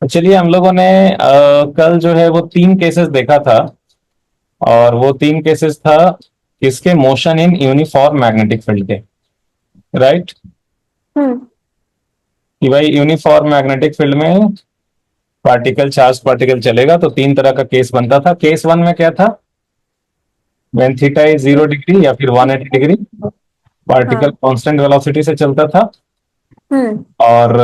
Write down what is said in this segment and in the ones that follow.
चलिए हम लोगों ने कल जो है वो तीन केसेस देखा था। और वो तीन केसेस था किसके, motion in uniform magnetic field के। राइट। हम्म। कि भाई यूनिफॉर्म मैग्नेटिक फील्ड में पार्टिकल, चार्ज पार्टिकल चलेगा तो तीन तरह का केस बनता था। केस वन में क्या था, व्हेन थीटा इज 0 डिग्री या फिर 180 डिग्री, पार्टिकल हाँ। कांस्टेंट वेलोसिटी से चलता था। हम्म। और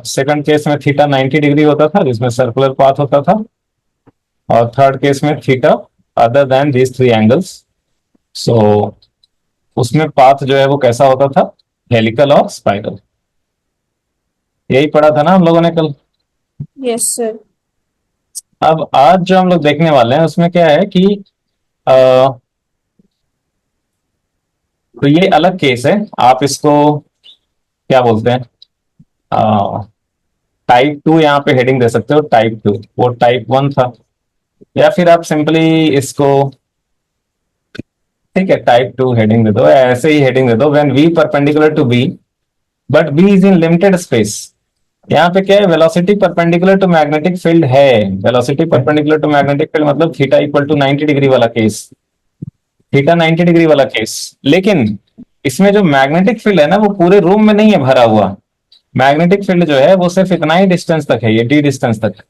सेकंड केस में थीटा 90 डिग्री होता था जिसमें सर्कुलर पाथ होता था। और थर्ड केस में theta other than these three angles. So उसमें पाथ जो है वो कैसा होता था, हेलिकल और स्पाइरल। यही पढ़ा था ना हम लोगों ने कल। Yes sir. अब आज जो हम लोग देखने वाले हैं उसमें क्या है कि अ, तो ये अलग केस है। आप इसको क्या बोलते हैं, टाइप टू यहाँ पे हेडिंग दे सकते हो, टाइप टू। वो टाइप वन था। या फिर आप सिंपली इसको, ठीक है, टाइप टू हेडिंग दे दो, ऐसे ही हेडिंग दे दो, when v perpendicular to B but B is in limited space. यहाँ पे क्या है, velocity perpendicular to magnetic field है। Velocity perpendicular to magnetic field मतलब थीटा इक्वल टू 90 डिग्री वाला केस। थीटा 90 डिग्री वाला केस। लेकिन इसमें जो मैग्नेटिक फील्ड है ना वो पूरे रूम में नहीं है भरा हुआ। मैग्नेटिक फील्ड जो है वो सिर्फ इतना ही डिस्टेंस तक है, ये डी डिस्टेंस तक।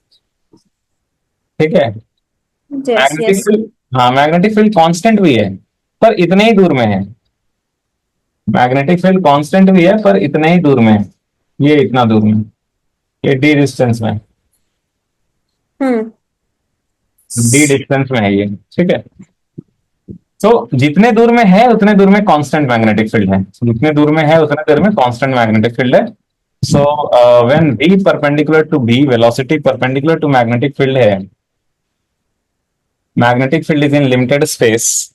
ठीक है। Yes magnetic yes sir. Field, हाँ मैग्नेटिक फील्ड कांस्टेंट भी है पर इतने ही दूर में है। मैग्नेटिक फील्ड कांस्टेंट भी है पर इतने ही दूर में है। ये इतना दूर में, ये डी डिस्टेंस में, हम्म। डी डिस्टेंस में है ये। ठीक है। तो जितने दूर में है उतने दूर में कांस्टेंट मैग्नेटिक फील्ड है, जितने दूर में है उतने दूर में कांस्टेंट मैग्नेटिक फील्ड है। So when B perpendicular to B, velocity perpendicular to magnetic field है, magnetic field is in limited space,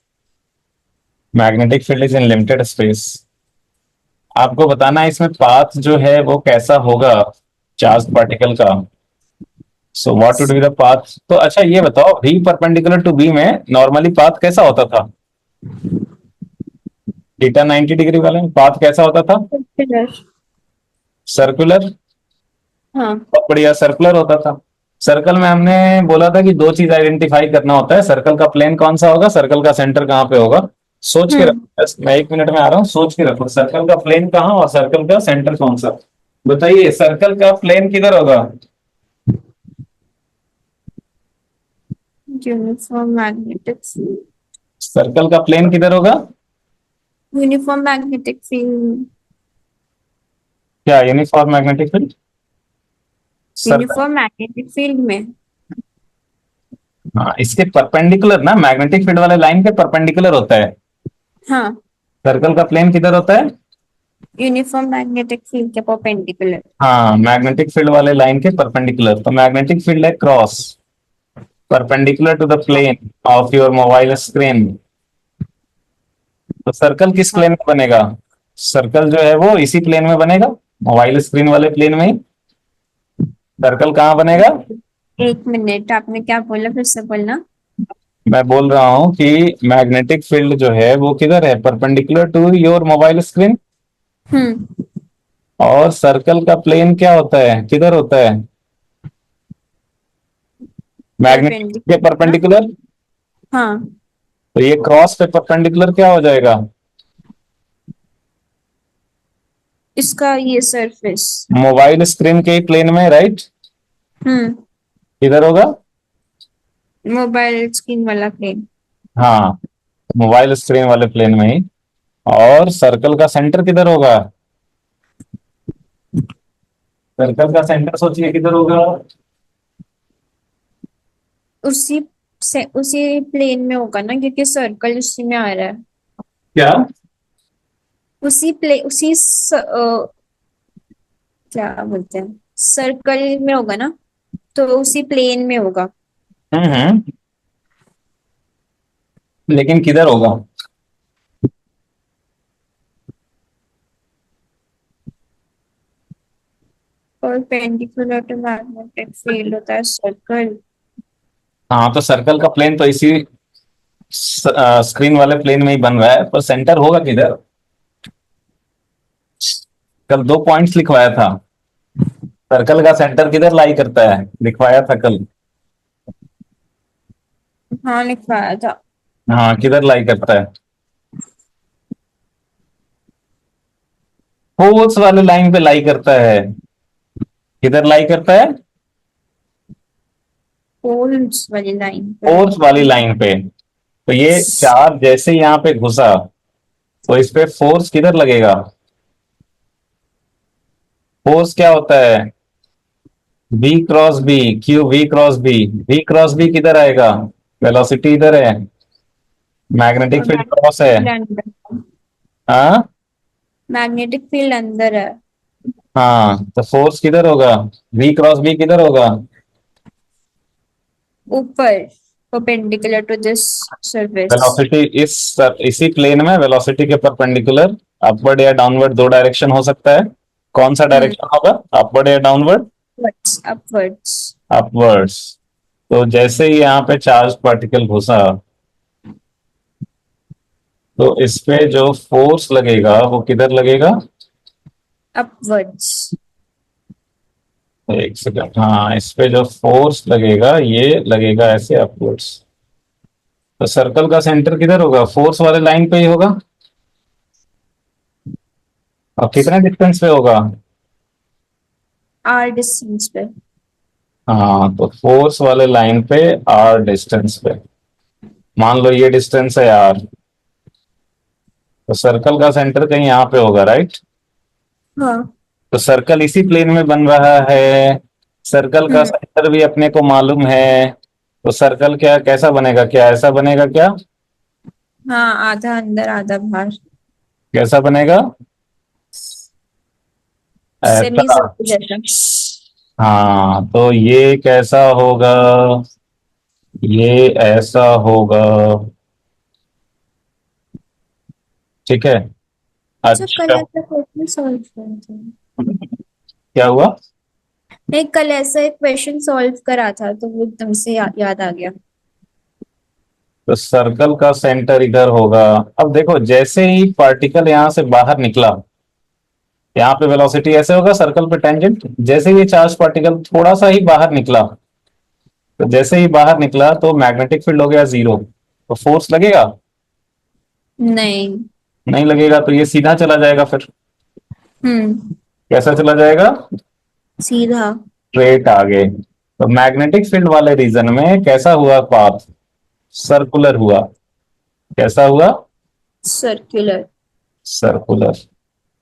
magnetic field is in limited space. आपको बताना है इसमें पाथ जो है वो कैसा होगा चार्ज पार्टिकल का। So what would be the path. तो अच्छा ये बताओ, v परपेंडिकुलर टू बी में नॉर्मली पाथ कैसा होता था, थीटा 90 डिग्री वाले में पाथ कैसा होता था, सर्कुलर। सर्कुलर। हाँ। बहुत बढ़िया, सर्कुलर होता था। सर्कल में हमने बोला था कि दो चीज आइडेंटिफाई करना होता है, सर्कल का प्लेन कौन सा होगा, सर्कल का सेंटर कहाँ पे होगा। सोच के हम्म। रखो, बस मैं 1 मिनट में आ रहा हूँ, सोच के रखो सर्कल का प्लेन कहाँ और सर्कल का सेंटर कौन सा। बताइए सर्कल का प्लेन किधर होगा। Uniform magnetic field. सर्कल का प्लेन किधर होगा। Uniform magnetic field. क्या uniform magnetic field, circle. Uniform magnetic field में। हाँ इसके परपेंडिकुलर ना, मैग्नेटिक फील्ड वाले लाइन के परपेंडिकुलर होता है। हाँ। सर्कल का प्लेन किधर होता है। यूनिफॉर्म मैग्नेटिक फील्ड के परपेंडिकुलर। हाँ मैग्नेटिक फील्ड वाले लाइन के परपेंडिकुलर, तो मैग्नेटिक फील्ड है cross perpendicular to the plane of your mobile screen. तो सर्कल किस हाँ। प्लेन में बनेगा, सर्कल जो है वो इसी प्लेन में बनेगा, मोबाइल स्क्रीन वाले प्लेन में ही। सर्कल कहाँ बनेगा। एक मिनट, आपने क्या बोला, फिर से बोलना। मैं बोल रहा हूँ कि मैग्नेटिक फील्ड जो है वो किधर है, perpendicular to your mobile screen. हम्म। और सर्कल का प्लेन क्या होता है, किधर होता है, मैग्नेटिक के परपेंडिकुलर ना। परपेंडिकुलर। हाँ। तो ये क्रॉस पे परपेंडिकुलर क्या हो जाएगा, इसका ये सरफेस। मोबाइल स्क्रीन के प्लेन में, राइट। हम्म। किधर होगा। मोबाइल स्क्रीन वाला प्लेन। हाँ मोबाइल स्क्रीन वाले प्लेन में ही। और सर्कल का सेंटर किधर होगा, सर्कल का सेंटर सोचिए किधर होगा। उसी से उसी प्लेन में होगा ना, क्योंकि सर्कल उसी में आ रहा है। क्या, क्या बोलते हैं, सर्कल में होगा ना, तो उसी प्लेन में होगा। हम्म, लेकिन किधर होगा। परपेंडिकुलर टू मैग्नेटिक फील्ड होता है सर्कल। हाँ तो सर्कल का प्लेन तो इसी स्क्रीन वाले प्लेन में ही बन रहा है, पर सेंटर होगा किधर। कल दो पॉइंट्स लिखवाया था, सर्कल का सेंटर किधर लाई करता है, दिखवाया था कल। हाँ लिखवाया था। हाँ, किधर लाई करता है? फोर्स वाले लाइन पे लाई करता है। किधर लाई करता है? पोल्स वाली लाइन पर। फोर्स वाली लाइन पे। तो ये चार्ज जैसे यहाँ पे घुसा, तो इस पे फोर्स किधर लगेगा? फोर्स क्या होता है? B cross B, Q V cross B. V cross B किधर आएगा? वेलोसिटी इधर है, मैग्नेटिक और फील्ड मैग्नेटिक क्रॉस है। फील्ड अंदर। हाँ। मैग्नेटिक फील्ड अंदर है। हाँ, तो फोर्स किधर होगा? वी क्रॉस बी किधर होगा? ऊपर, perpendicular to this surface. Velocity इसी प्लेन में वेलोसिटी के परपेंडिकुलर अपवर्ड या डाउनवर्ड दो डायरेक्शन हो सकता है। कौन सा हम्म। डायरेक्शन होगा, अपवर्ड या डाउनवर्ड? Upwards upwards. अपवर्ड्स। तो जैसे ही यहाँ पे चार्ज पार्टिकल घुसा, तो इस पे जो फोर्स लगेगा वो किधर लगेगा? अपवर्ड्स। एक सेकंड, हाँ, इस पे जो फोर्स लगेगा ये लगेगा ऐसे अपवर्ड्स। तो सर्कल का सेंटर किधर होगा? फोर्स वाले लाइन पे ही होगा। और कितने डिस्टेंस पे होगा? आर डिस्टेंस पे। हाँ, तो फोर्स वाले लाइन पे आर डिस्टेंस पे। मान लो ये डिस्टेंस है आर, तो सर्कल का सेंटर कहीं यहाँ पे होगा, राइट? हाँ। तो सर्कल इसी प्लेन में बन रहा है, सर्कल का हम्म। सेंटर भी अपने को मालूम है। तो सर्कल क्या कैसा बनेगा, क्या ऐसा बनेगा क्या? हाँ, आधा अंदर आधा बाहर। कैसा बनेगा? सेमी ऐसा। सर्कल जैसा। हाँ, तो ये कैसा होगा? ये ऐसा होगा। ठीक है। अच्छा, कल अच्छा। ऐसा क्वेश्चन सॉल्व करा था। क्या हुआ? नहीं, कल ऐसा एक क्वेश्चन सॉल्व करा था तो वो एकदम से याद आ गया। तो सर्कल का सेंटर इधर होगा। अब देखो, जैसे ही पार्टिकल यहां से बाहर निकला, यहाँ पे वेलोसिटी ऐसे होगा सर्कल पे टेंजेंट। जैसे ही ये चार्ज पार्टिकल थोड़ा सा ही बाहर निकला, तो जैसे ही बाहर निकला तो मैग्नेटिक फील्ड हो गया जीरो। तो फोर्स लगेगा? नहीं। नहीं लगेगा, तो ये सीधा चला जाएगा फिर। हम्म। कैसा चला जाएगा? सीधा। स्ट्रेट आगे। तो मैग्नेटिक फील्ड वाले रीजन में कैसा हुआ पाथ? सर्कुलर हुआ। कैसा हुआ? Circular. Circular.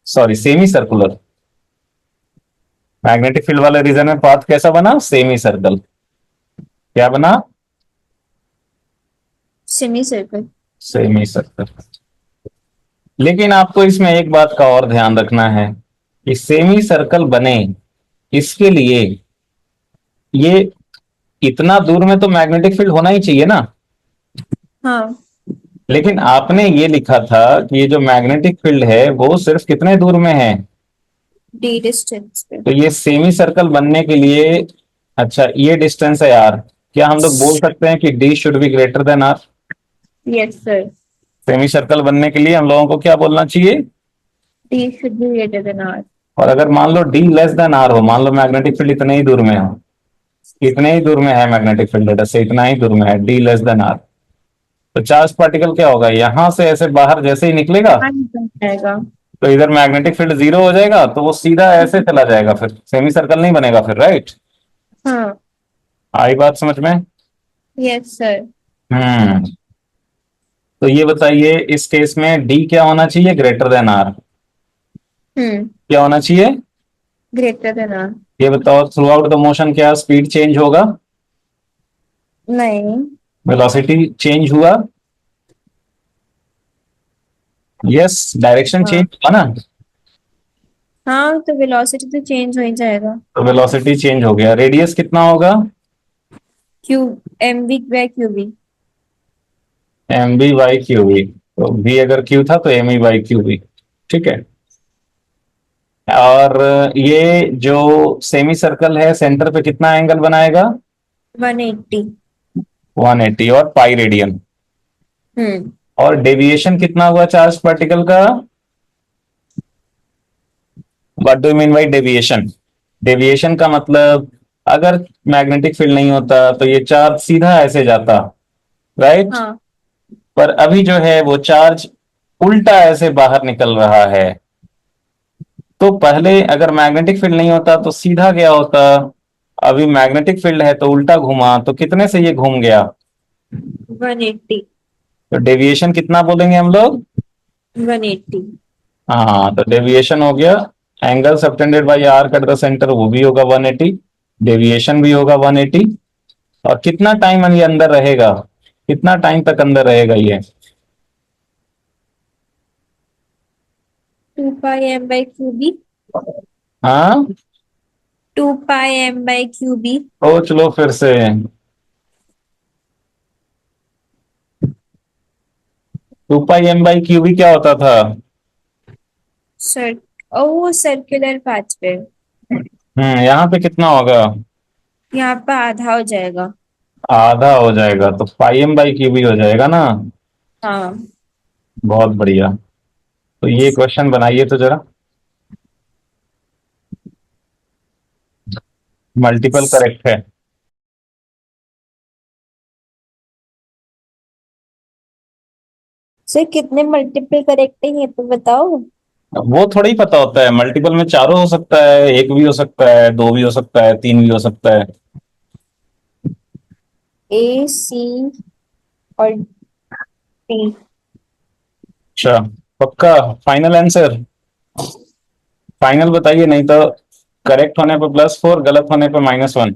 Sorry, semi circular. Magnetic field वाले रीजन में पाथ कैसा बना? Semi circle. क्या बना? Semi circle. Semi circle. लेकिन आपको इसमें एक बात का और ध्यान रखना है कि सेमी सर्कल बने, इसके लिए ये इतना दूर में तो मैग्नेटिक फील्ड होना ही चाहिए ना। हाँ। लेकिन आपने ये लिखा था कि ये जो मैग्नेटिक फील्ड है वो सिर्फ कितने दूर में है? डी डिस्टेंस पे। तो ये सेमी सर्कल बनने के लिए, अच्छा, ये डिस्टेंस है आर, क्या हम लोग बोल सकते हैं कि D should be greater than R? Yes sir. Semi circle बनने के लिए हम लोगों को क्या बोलना चाहिए? D should be greater than R. और अगर मान लो डी लेस देन आर हो, मान लो मैग्नेटिक फील्ड इतने ही दूर में हो, इतने ही दूर में है मैग्नेटिक फील्ड से, इतना ही दूर में है, डी लेस देन आर, तो चार्ज पार्टिकल क्या होगा, यहां से ऐसे बाहर जैसे ही निकलेगा, बाहर निकल जाएगा। तो इधर मैग्नेटिक फील्ड जीरो हो जाएगा, तो वो सीधा ऐसे चला जाएगा, फिर सेमी सर्कल नहीं बनेगा फिर, राइट? हाँ। आई बात समझ में? Yes sir. हम्म। तो ये बताइए, इस केस में डी क्या होना चाहिए? Greater than R. हम्म। क्या होना चाहिए? Greater than R. ये बताओ, थ्रू आउट द मोशन क्या स्पीड चेंज होगा? नहीं। वेलोसिटी चेंज हुआ? यस, डायरेक्शन चेंज हाँ। हुआ ना। हाँ, तो वेलोसिटी तो चेंज हो ही जाएगा। तो वेलोसिटी चेंज हो गया, रेडियस कितना होगा? Q, M V by Q V. M B by Q B. तो v अगर q था तो M E by Q B. ठीक है। और ये जो सेमी सर्कल है, सेंटर पे कितना एंगल बनाएगा? 180। 180, और पाई रेडियन। हम्म। और डेविएशन कितना हुआ चार्ज पार्टिकल का? What do you mean by deviation? Deviation का मतलब अगर मैग्नेटिक फील्ड नहीं होता तो ये चार्ज सीधा ऐसे जाता, राइट। हाँ, पर अभी जो है वो चार्ज उल्टा ऐसे बाहर निकल रहा है। तो पहले अगर मैग्नेटिक फील्ड नहीं होता तो सीधा गया होता, अभी मैग्नेटिक फील्ड है तो उल्टा घुमा, तो कितने से ये घूम गया? 180। तो डेविएशन कितना बोलेंगे हम लोग? 180। हाँ, तो डेविएशन हो गया angle subtended by arc at the centre, वो भी होगा 180। डेविएशन भी होगा 180। और कितना टाइम ये अंदर रहेगा, कितना टाइम तक अंदर रहेगा ये? 2 पाई m/क्यूबी। हाँ, 2 पाई m/क्यूबी। सोच लो फिर से। 2 पाई m/क्यूबी क्या होता था? सर, ओ सर्कुलर पाथ पे। यहाँ पे कितना होगा? यहाँ पे आधा हो जाएगा। आधा हो जाएगा, तो पाई m/क्यूबी हो जाएगा ना। हाँ। बहुत बढ़िया। तो ये क्वेश्चन बनाइए तो जरा। मल्टीपल करेक्ट है। सर कितने मल्टीपल करेक्ट है ये तो बताओ। वो थोड़ा ही पता होता है, मल्टीपल में चारों हो सकता है, एक भी हो सकता है, दो भी हो सकता है, तीन भी हो सकता है। ए, सी और डी। अच्छा, पक्का? Final answer? फाइनल बताइए, नहीं तो करेक्ट होने पे +4, गलत होने पे -1।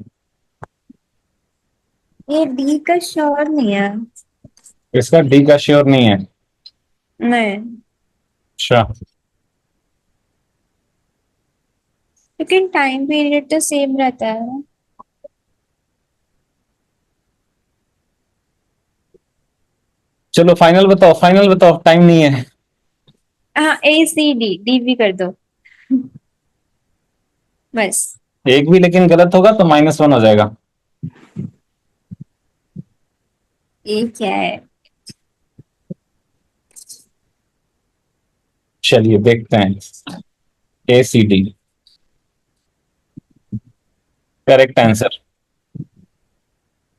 ये डी का श्योर नहीं है। इसका डी का श्योर नहीं है? नहीं। अच्छा, लेकिन टाइम पीरियड तो सेम रहता है ना। चलो फाइनल बताओ, फाइनल बताओ, टाइम नहीं है। हाँ, ए सी डी, डी भी कर दो बस। एक भी लेकिन गलत होगा तो -1 हो जाएगा। ये क्या है? चलिए देखते हैं। ACD correct answer.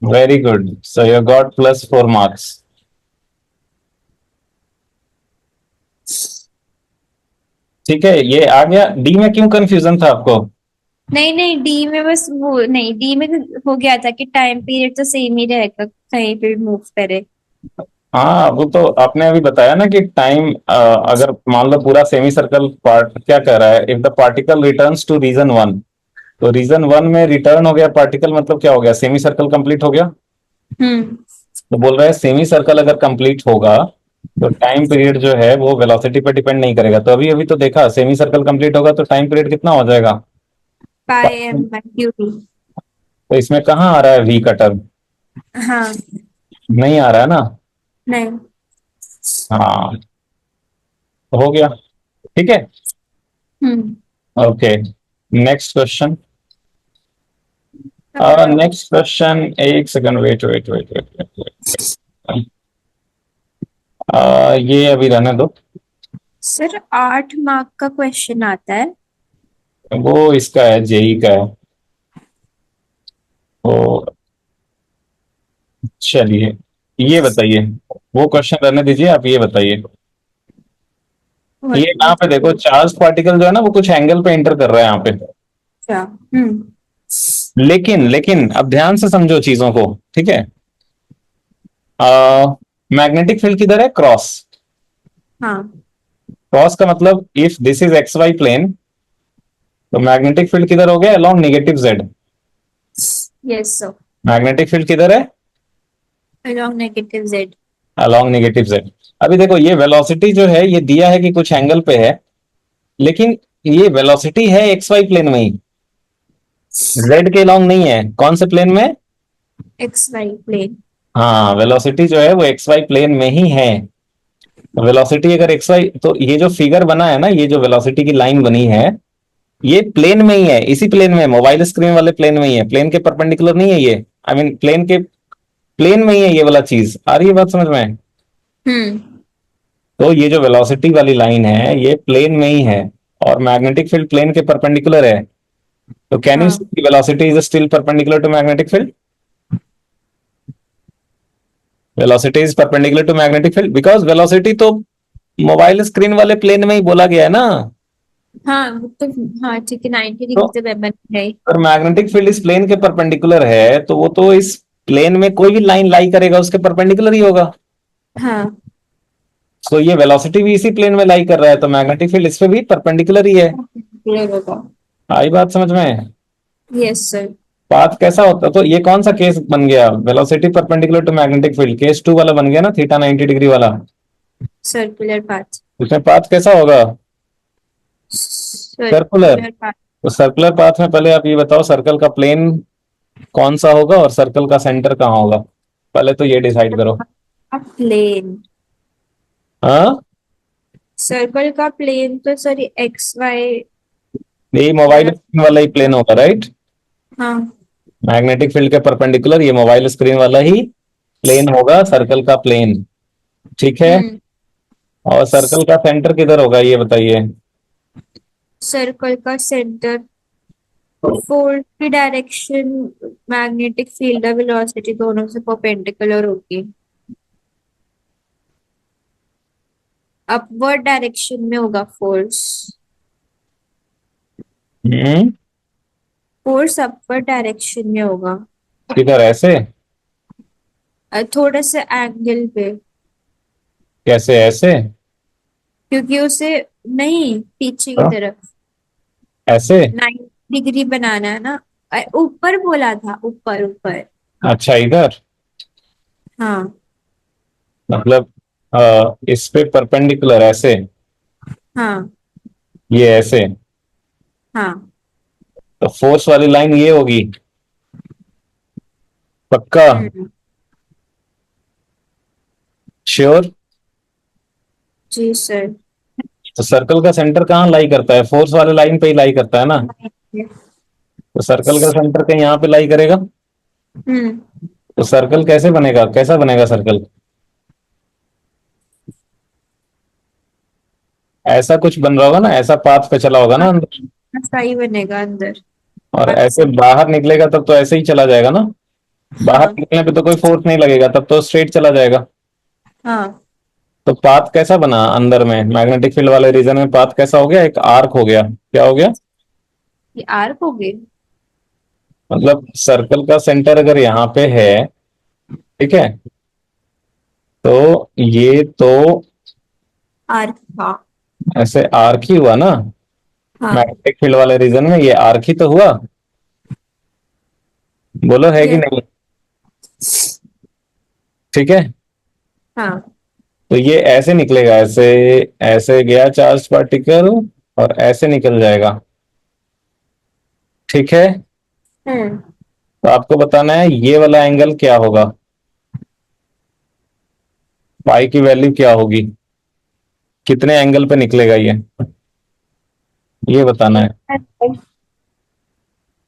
Very good, so you got +4 marks. ठीक है, ये आ गया। डी में क्यों कंफ्यूजन था आपको? नहीं नहीं, डी में बस वो नहीं, डी में हो गया था कि टाइम पीरियड तो सेम ही रहेगा कहीं पे भी मूव करे। हाँ, वो तो आपने अभी बताया ना कि टाइम, अगर मान लो पूरा सेमी सर्कल पार्ट क्या कह रहा है, if the particle returns to region 1, तो रीजन 1 में रिटर्न हो गया पार्टिकल, मतलब क्या हो गया, सेमी सर्कल कंप्लीट हो गया। हम्म। तो बोल रहा है सेमी सर्कल अगर कंप्लीट होगा तो टाइम पीरियड जो है वो वेलोसिटी पे डिपेंड नहीं करेगा। तो अभी अभी तो देखा, सेमी सर्कल कंप्लीट होगा तो टाइम पीरियड कितना हो जाएगा? पाई m/क्यूबी। तो इसमें कहाँ आ रहा है वी का टर्म? हाँ। नहीं आ रहा है ना। नहीं। हाँ, तो हो गया। ठीक है। हम्म। Okay, next question. अब बताओ। नेक्स्ट क्वेश्चन, एक second, wait wait wait wait wait. ये अभी रहने दो। सर 8 मार्क का क्वेश्चन आता है। वो इसका है, जेई का है। तो चलिए, ये बताइए। वो क्वेश्चन रहने दीजिए, आप ये बताइए। ये यहाँ पे देखो, चार्ज पार्टिकल जो है ना वो कुछ एंगल पे इंटर कर रहा है यहाँ पे। अच्छा। हम्म। लेकिन लेकिन अब ध्यान से समझो चीजों को, ठीक है। मैग्नेटिक फील्ड किधर है? क्रॉस। हाँ। क्रॉस का मतलब if this is XY plane, तो मैग्नेटिक फील्ड किधर हो गया? Along -Z। Yes sir. Magnetic field किधर है? Along -Z। Along -Z। अभी देखो, ये वेलोसिटी जो है ये दिया है कि कुछ एंगल पे है, लेकिन ये वेलोसिटी है XY प्लेन में ही, Z के अलोंग नहीं है। कौन से प्लेन में? XY plane. हाँ, वेलोसिटी जो है वो XY प्लेन में ही है। वेलोसिटी अगर XY, तो ये जो फिगर बना है ना, ये जो वेलोसिटी की लाइन बनी है, ये प्लेन में ही है, इसी प्लेन में, मोबाइल स्क्रीन वाले प्लेन में ही है, प्लेन के परपेंडिकुलर नहीं है ये। आई मीन प्लेन के, प्लेन में ही है ये वाला चीज। आ रही है बात समझ में? हम्म। तो ये जो वेलोसिटी वाली लाइन है ये प्लेन में ही है, और मैग्नेटिक फील्ड प्लेन के परपेंडिकुलर है। तो कैन यू हाँ see velocity is still perpendicular to magnetic field? Velocity is perpendicular to magnetic field because velocity तो मोबाइल स्क्रीन वाले प्लेन में ही बोला गया है ना। हाँ वो तो, हाँ ठीक है, 90 तो डिग्री तो मैं बन गई। अगर मैग्नेटिक फील्ड इस प्लेन के परपेंडिकुलर है तो वो तो इस प्लेन में कोई भी लाइन लाई करेगा उसके परपेंडिकुलर ही होगा। हाँ तो ये वेलोसिटी भी इसी प्लेन में लाई कर रहा है तो मैग्नेटिक फील्ड इस पे भी परपेंडिकुलर ही है। क्लियर होगा। आई बात समझ में? Yes sir. पाथ कैसा होता है तो ये कौन सा केस बन गया? Velocity perpendicular to magnetic field case 2 वाला बन गया ना, थीटा 90 डिग्री वाला। Circular path. उसमें पाथ कैसा होगा? सर्कुलर। Circular path. तो सर्कुलर पाथ में पहले आप ये बताओ सर्कल का प्लेन कौन सा होगा और सर्कल का सेंटर कहाँ होगा? पहले तो ये डिसाइड करो। प्लेन। हाँ, सर्कल का प्लेन तो सर एक्स वाई ये मोबाइल वाला। स्क्रीन वाला ही प्लेन होगा, राइट? हाँ। मैग्नेटिक फील्ड के परपेंडिकुलर ये मोबाइल स्क्रीन वाला ही प्लेन होगा, सर्कल का प्लेन। ठीक है। हम्म। और सर्कल का सेंटर किधर होगा ये बताइए? सर्कल का सेंटर फोर्स की डायरेक्शन, मैग्नेटिक फील्ड और वेलोसिटी दोनों से परपेंडिकुलर होगी, अपवर्ड डायरेक्शन में होगा फोर्स। हम्म। फोर्स अपवर्ड डायरेक्शन में होगा, किधर ऐसे? थोड़ा सा एंगल पे। कैसे ऐसे? क्योंकि उसे, नहीं पीछे की हाँ, तरफ ऐसे? 90 डिग्री बनाना है ना। ऊपर बोला था, ऊपर ऊपर। अच्छा, इधर। हाँ मतलब इस पे परपेंडिकुलर ऐसे? हाँ ये ऐसे? हाँ। तो फोर्स वाली लाइन ये होगी? पक्का? हम्म। श्योर? जी सर। तो सर्कल का सेंटर कहाँ लाई करता है? फोर्स वाले लाइन पे ही लाई करता है ना। तो सर्कल का सेंटर कहीं यहाँ पे लाई करेगा। हम्म। तो सर्कल कैसे बनेगा, कैसा बनेगा सर्कल? ऐसा कुछ बन रहा होगा ना, ऐसा पाथ पे चला होगा ना अंदर। सही बनेगा अंदर। और बात ऐसे सही। बाहर निकलेगा तब तो ऐसे ही चला जाएगा ना। बाहर हाँ निकलने पे तो कोई फोर्स नहीं लगेगा, तब तो स्ट्रेट चला जाएगा। हाँ। तो पाथ कैसा बना अंदर में मैग्नेटिक फील्ड वाले रीजन में? पाथ कैसा हो गया? एक आर्क हो गया। क्या हो गया? ये आर्क हो गई। मतलब सर्कल का सेंटर अगर यहाँ पे है, ठीक है, तो ये तो आर्क, हाँ। ऐसे आर्क ही हुआ ना। हाँ। मैग्नेटिक फील्ड वाले रीजन में ये आर्क ही तो हुआ। बोलो है कि ये, नहीं? ठीक है। हाँ। तो ये ऐसे निकलेगा, ऐसे ऐसे गया चार्ज पार्टिकल और ऐसे निकल जाएगा। ठीक है। हम्म। तो आपको बताना है ये वाला एंगल क्या होगा, पाई की वैल्यू क्या होगी, कितने एंगल पे निकलेगा ये बताना है।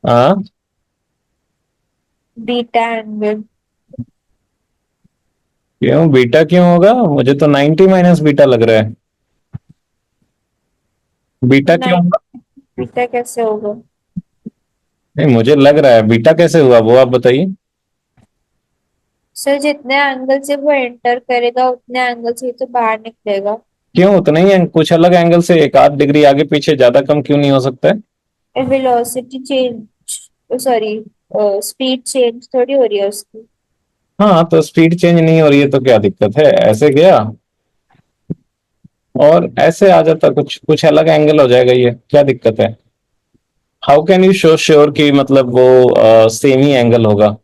हाँ। Beta angle. क्यों बीटा क्यों होगा? मुझे तो 90 माइनस बीटा लग रहा है। बीटा क्यों नहीं, होगा? बीटा कैसे होगा? नहीं, मुझे लग रहा है बीटा कैसे हुआ वो आप बताइए। सर जितने एंगल से वो एंटर करेगा उतने एंगल से ही तो बाहर निकलेगा। क्यों उतना ही कुछ अलग एंगल से एक आध डिग्री आगे पीछे ज्यादा कम क्यों नहीं हो सकता है? Velocity change, sorry, speed change थोड़ी हो रही है उसकी। हाँ, तो स्पीड चेंज नहीं हो रही है तो क्या दिक्कत है? ऐसे गया और ऐसे आ जाता, कुछ कुछ अलग एंगल हो जाएगा, ये क्या दिक्कत है? How can you show sure कि मतलब वो सेम ही एंगल होगा?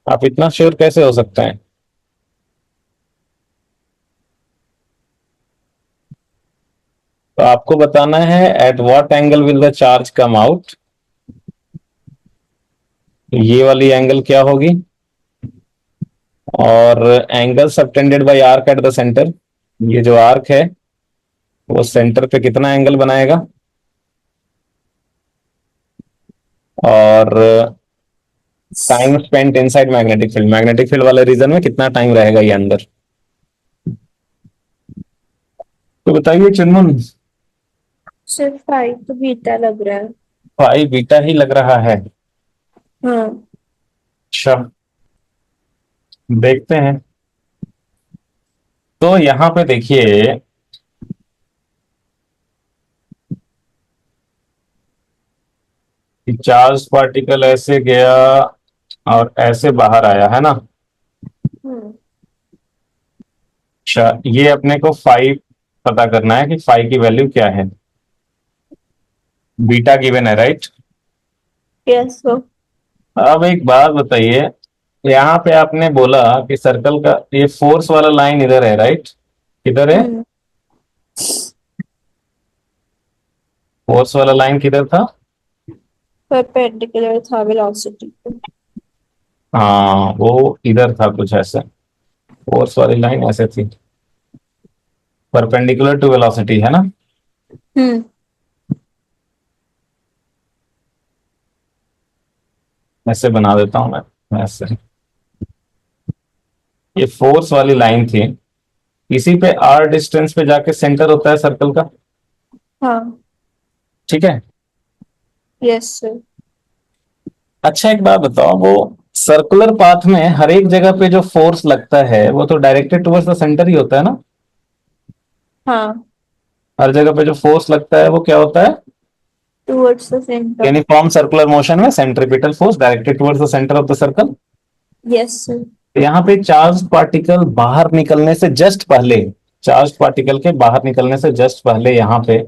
आप इतना श्योर कैसे हो सकते हैं? तो आपको बताना है at what angle will the charge come out. ये वाली एंगल क्या होगी? और angle subtended by arc at the centre, ये जो आर्क है वो सेंटर पे कितना एंगल बनाएगा? और time spent inside magnetic field, magnetic field वाले रीजन में कितना टाइम रहेगा ये अंदर? तो बताइए चुनमुन। सिर्फ फाइव तो बीटा लग रहा है। फाइव बीटा ही लग रहा है। हाँ। अच्छा, देखते हैं। तो यहाँ पे देखिए, कि चार्ज पार्टिकल ऐसे गया और ऐसे बाहर आया है ना। हम्म। अच्छा, ये अपने को फाइव पता करना है कि फाइव की वैल्यू क्या है। बीटा गिवन है, राइट। Yes sir. अब एक बात बताइए, यहाँ पे आपने बोला कि सर्कल का ये फोर्स वाला लाइन इधर है, राइट। किधर है? हम्म। फोर्स वाला लाइन किधर था? परपेंडिकुलर था वेलोसिटी पे। हाँ, वो इधर था कुछ ऐसे। फोर्स वाली लाइन ऐसे थी, परपेंडिकुलर टू वेलोसिटी, है ना। हम्म। ऐसे बना देता हूं मैं ऐसे। ये फोर्स वाली लाइन थी, इसी पे आर डिस्टेंस पे जाके सेंटर होता है सर्कल का। हाँ। ठीक है। Yes sir. अच्छा, एक बात बताओ, वो सर्कुलर पाथ में हर एक जगह पे जो फोर्स लगता है वो तो डायरेक्टेड टुवर्ड्स द सेंटर ही होता है ना। हाँ। हर जगह पे जो फोर्स लगता है वो क्या होता है? Towards the centre. Uniform circular motion में centripetal force directed towards the centre of the circle. Yes sir. तो यहाँ पे चार्ज पार्टिकल बाहर निकलने से जस्ट पहले, चार्ज पार्टिकल के बाहर निकलने से जस्ट पहले यहाँ पे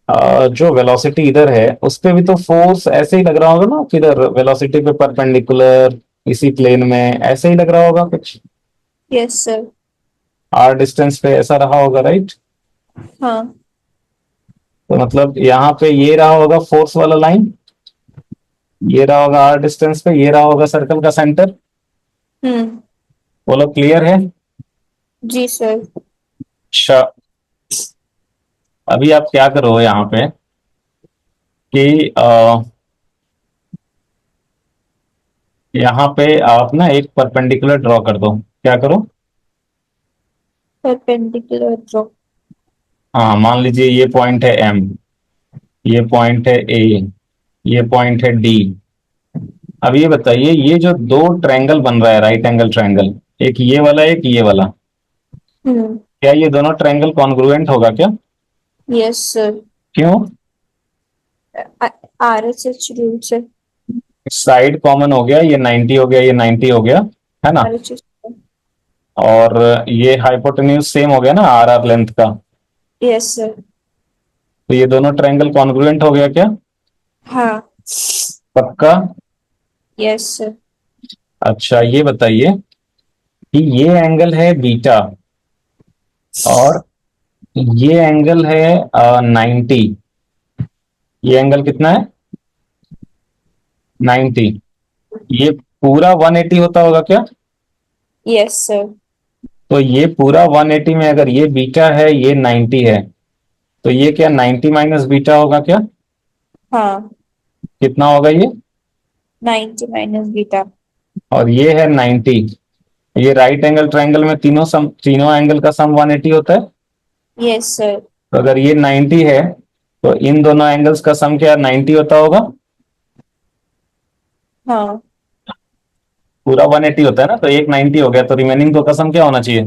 जो वेलोसिटी इधर है उस पे भी तो फोर्स ऐसे ही लग रहा होगा ना, किधर वेलोसिटी पे परपेंडिकुलर, इसी प्लेन में ऐसे ही लग रहा होगा कुछ। Yes sir. आर डिस्टेंस पे ऐसा रहा होगा, राइट। हाँ। तो मतलब यहाँ पे ये रहा होगा फोर्स वाला लाइन, ये रहा होगा आर डिस्टेंस पे, ये रहा होगा सर्कल का सेंटर। हम्म। बोलो, क्लियर है? जी सर। अच्छा, अभी आप क्या करो यहाँ पे कि यहाँ पे आप ना एक परपेंडिकुलर ड्रॉ कर दो। क्या करो? Perpendicular draw. हाँ, मान लीजिए ये पॉइंट है एम, ये पॉइंट है ए, ये पॉइंट है डी। अब ये बताइए, ये जो दो ट्रायंगल बन रहा है, राइट एंगल ट्रायंगल, एक ये वाला एक ये वाला, हम्म। क्या ये दोनों ट्रायंगल कॉन्ग्रुएंट होगा क्या? Yes sir. क्यों? आर एस एच रूल से। साइड कॉमन हो गया, ये 90 हो गया, ये 90 हो गया, है ना। R H H. और ये हाइपोटेन्यूज सेम हो गया ना आर आर लेंथ का। Yes sir. तो ये दोनों ट्रायंगल कॉन्ग्रुएंट हो गया क्या? हाँ। पक्का? Yes sir. अच्छा, ये बताइए कि ये एंगल है बीटा और ये एंगल है 90। ये एंगल कितना है? 90। ये पूरा 180 होता होगा क्या? Yes sir. तो ये पूरा 180 में अगर ये बीटा है ये 90 है, तो ये क्या 90 माइनस बीटा होगा क्या? हाँ। कितना होगा ये? 90 माइनस बीटा। और ये है 90। ये राइट एंगल ट्रायंगल में तीनों एंगल का सम 180 होता है। Yes sir. तो अगर ये 90 है तो इन दोनों एंगल्स का सम क्या 90 होता होगा? हाँ। पूरा 180 होता है ना, तो एक 90 हो गया, तो रिमेनिंग दो का सम क्या होना चाहिए?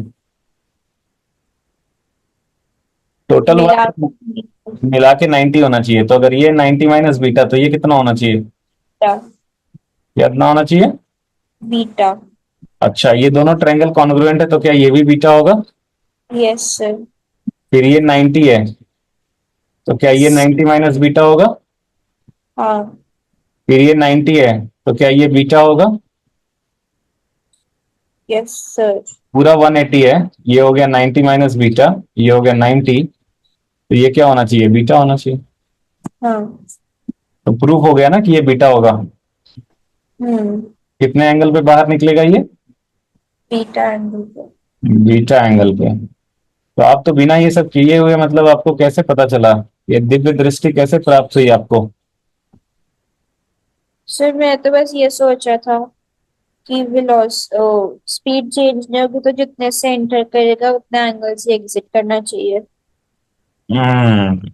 टोटल मिला। मिला के 90 होना चाहिए। तो अगर ये 90 माइनस बीटा, तो ये कितना होना चाहिए? बीटा। कितना होना चाहिए? बीटा। अच्छा, ये दोनों ट्रायंगल कॉन्ग्रुएंट है तो क्या ये भी बीटा होगा? Yes sir. फिर ये 90 है तो क्या ये 90 माइनस बीटा होगा? हाँ। फिर ये 90 है तो क्या ये बीटा होगा? Yes sir. पूरा 180 है, ये हो गया 90 माइनस बीटा, ये हो गया 90, तो ये क्या होना चाहिए? बीटा होना चाहिए। हाँ। तो प्रूफ हो गया ना कि ये बीटा होगा। हम्म। कितने एंगल पे बाहर निकलेगा ये? बीटा एंगल पे। बीटा एंगल पे। तो आप तो बिना ये सब किए हुए, मतलब आपको कैसे पता चला? ये दिव्य दृष्टि कैसे प्राप्त हुई आपको? सर मैं तो बस ये सोचा था कि वेलोस स्पीड चेंज नहीं होगी तो जितने से एंटर करेगा उतने एंगल से एग्जिट करना चाहिए। हम्म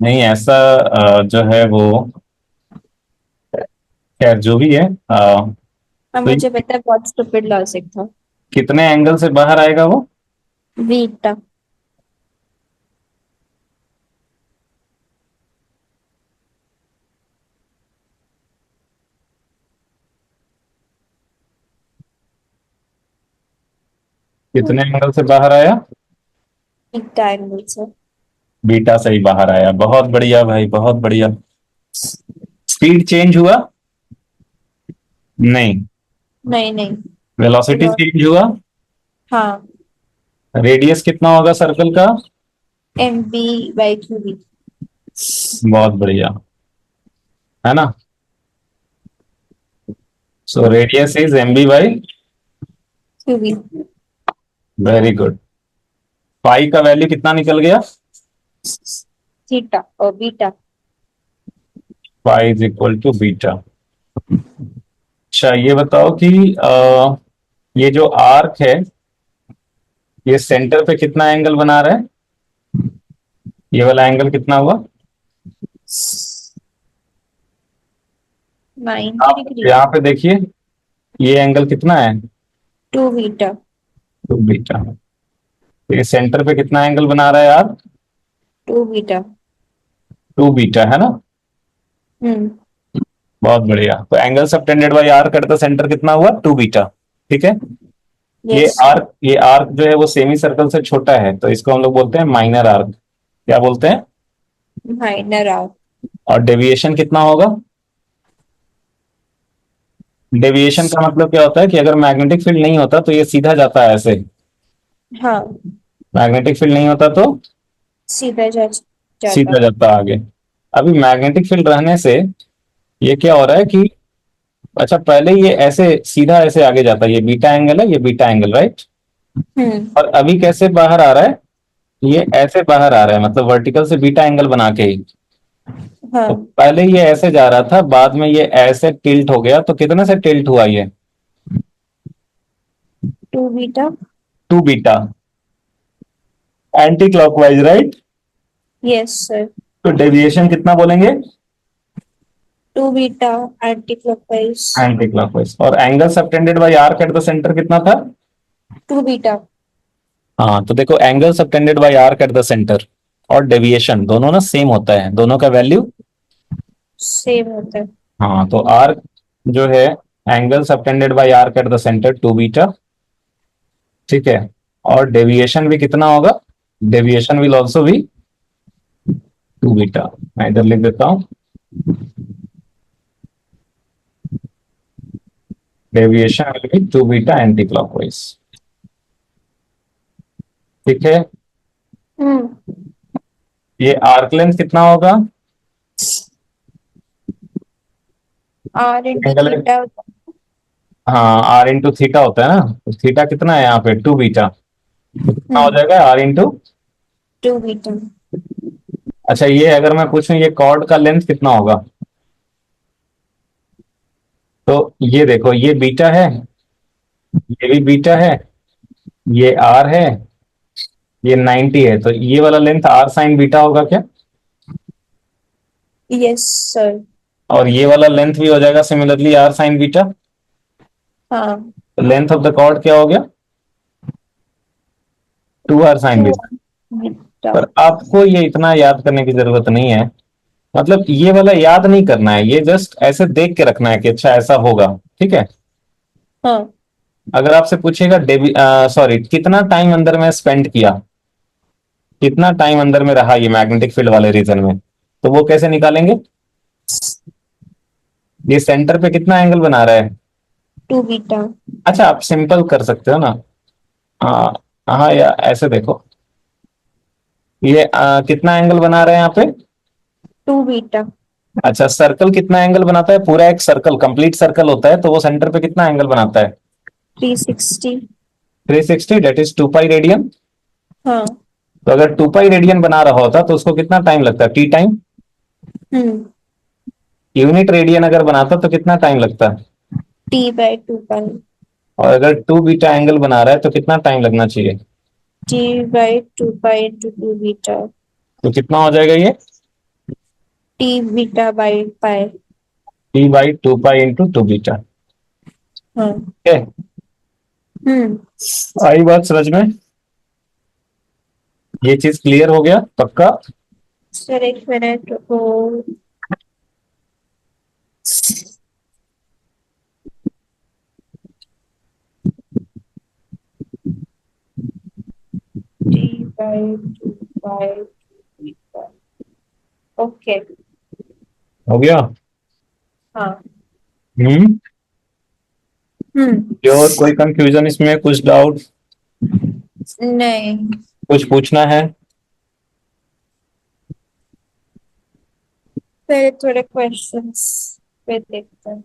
नहीं ऐसा जो है वो, खैर जो भी है, अब तो ये मुझे पता है बहुत स्टूपिड लॉजिक था। कितने एंगल से बाहर आएगा वो? बीटा। कितने एंगल से बाहर आया? बीटा एंगल से। बीटा से ही बाहर आया। बहुत बढ़िया भाई, बहुत बढ़िया। स्पीड चेंज हुआ? नहीं। नहीं नहीं। Velocity velocity. चेंज हुआ? हाँ। रेडियस कितना होगा सर्कल का? mb/cubic। बहुत बढ़िया, है ना? So radius is MB by. Cubic. Very good. Pi का वैल्यू कितना निकल गया? थीटा और beta. Pi is equal to beta. अच्छा ये बताओ कि ये जो आर्क है, ये सेंटर पे कितना एंगल बना रहा है? ये वाला एंगल कितना हुआ? 90 आप डिग्री। यहाँ पे देखिए, ये एंगल कितना है? 2 बीटा। Two beta. तो ये सेंटर पे कितना एंगल बना रहा है यार? 2 बीटा। टू बीटा, है ना? हम्म। बहुत बढ़िया। तो angle subtended by arc at the centre कितना हुआ? Two beta. ठीक है। ये यस सर। आर्क, ये आर्क जो है वो सेमी सर्कल से छोटा है, तो इसको हम लोग बोलते हैं माइनर आर्क। क्या बोलते हैं? Minor arc. और डेविएशन कितना होगा? डेविएशन का मतलब क्या होता है कि अगर मैग्नेटिक फील्ड नहीं होता तो ये सीधा जाता है ऐसे। हाँ। मैग्नेटिक फील्ड नहीं होता तो सीधा जाता। सीधा जाता आगे। अभी मैग्नेटिक फील्ड रहने से ये क्या हो रहा है कि, अच्छा पहले ये ऐसे सीधा ऐसे आगे जाता है, ये बीटा एंगल है, ये बीटा एंगल, राइट? हम्म। और अभी कैसे बाहर आ रहा है? ये ऐसे बाहर आ रहा है, मतलब वर्टिकल से बीटा एंगल बना के ही। तो हाँ। पहले ये ऐसे जा रहा था, बाद में ये ऐसे टिल्ट हो गया, तो कितने से टिल्ट हुआ ये? 2 beta. Two beta. Anti clockwise, right? Yes sir. तो डेविएशन कितना बोलेंगे? 2 beta anti clockwise. Anticlockwise. और angle subtended by arc at the centre कितना था? 2 बीटा। हाँ तो देखो, angle subtended by arc at the centre और डेविएशन दोनों ना सेम होता है, दोनों का वैल्यू। सेम होता है। हाँ तो आर्क जो है, angle subtended by arc at the centre two beta. ठीक है। और डेविएशन भी कितना होगा? डेविएशन विल ऑल्सो भी टू बीटा। मैं इधर लिख देता हूं, deviation will be two beta anti clockwise. ठीक है। हम्म। ये आर्क लेंथ कितना होगा? आर इंटू एंगल, थीटा होता हाँ आर इंटू थीटा होता है ना, तो थीटा कितना है यहाँ पे? Two beta. है। कितना हो जाएगा आर इंटू? 2 बीटा। अच्छा ये अगर मैं पूछूं ये कॉर्ड का लेंथ कितना होगा, तो ये देखो, ये बीटा है, ये भी बीटा है, ये आर है, ये 90 है, तो ये वाला लेंथ आर साइन बीटा होगा क्या? Yes sir. और ये वाला लेंथ भी हो जाएगा सिमिलरली आर साइन बीटा। हाँ। तो लेंथ ऑफ द कॉर्ड क्या हो गया? Two R sine 2 beta. Beta. पर आपको ये इतना याद करने की जरूरत नहीं है, मतलब ये वाला याद नहीं करना है, ये जस्ट ऐसे देख के रखना है कि अच्छा ऐसा होगा। ठीक है। हाँ। अगर आपसे पूछेगा डेबी, सॉरी, कितना टाइम अंदर में स्पेंड किया, कितना टाइम अंदर में रहा ये मैग्नेटिक फील्ड वाले रीजन में, तो वो कैसे निकालेंगे? ये सेंटर पे कितना एंगल बना रहा है? 2 बीटा। अच्छा आप सिंपल कर सकते हो ना। हाँ, हाँ या ऐसे देखो, ये कितना एंगल बना रहे हैं यहाँ पे? 2 बीटा। अच्छा सर्कल कितना एंगल बनाता है? पूरा एक सर्कल, कंप्लीट सर्कल होता है, तो वो सेंटर पे कितना एंगल बनाता है? 360। 360, that is two pi radian. हाँ। तो अगर टू पाई रेडियन बना रहा होता तो उसको कितना टाइम लगता है? T time. हम्म। यूनिट रेडियन अगर बनाता तो कितना टाइम लगता? t/2 पाई। और अगर टू बीटा एंगल बना रहा है तो कितना टाइम लगना चाहिए? t/2 pi into 2 beta. तो कितना हो जाएगा ये? T beta by pi. T by 2 pi into 2 beta. हाँ। ओके, हम्म। आई बात समझ में? ये चीज क्लियर हो गया पक्का? सर एक मिनट हो। T by 2 by okay. हो गया? हाँ। हम्म। हम्म। जो और कोई कंफ्यूजन इसमें, कुछ डाउट, नहीं। कुछ पूछना है? पहले थोड़े क्वेश्चंस पे देखते हैं।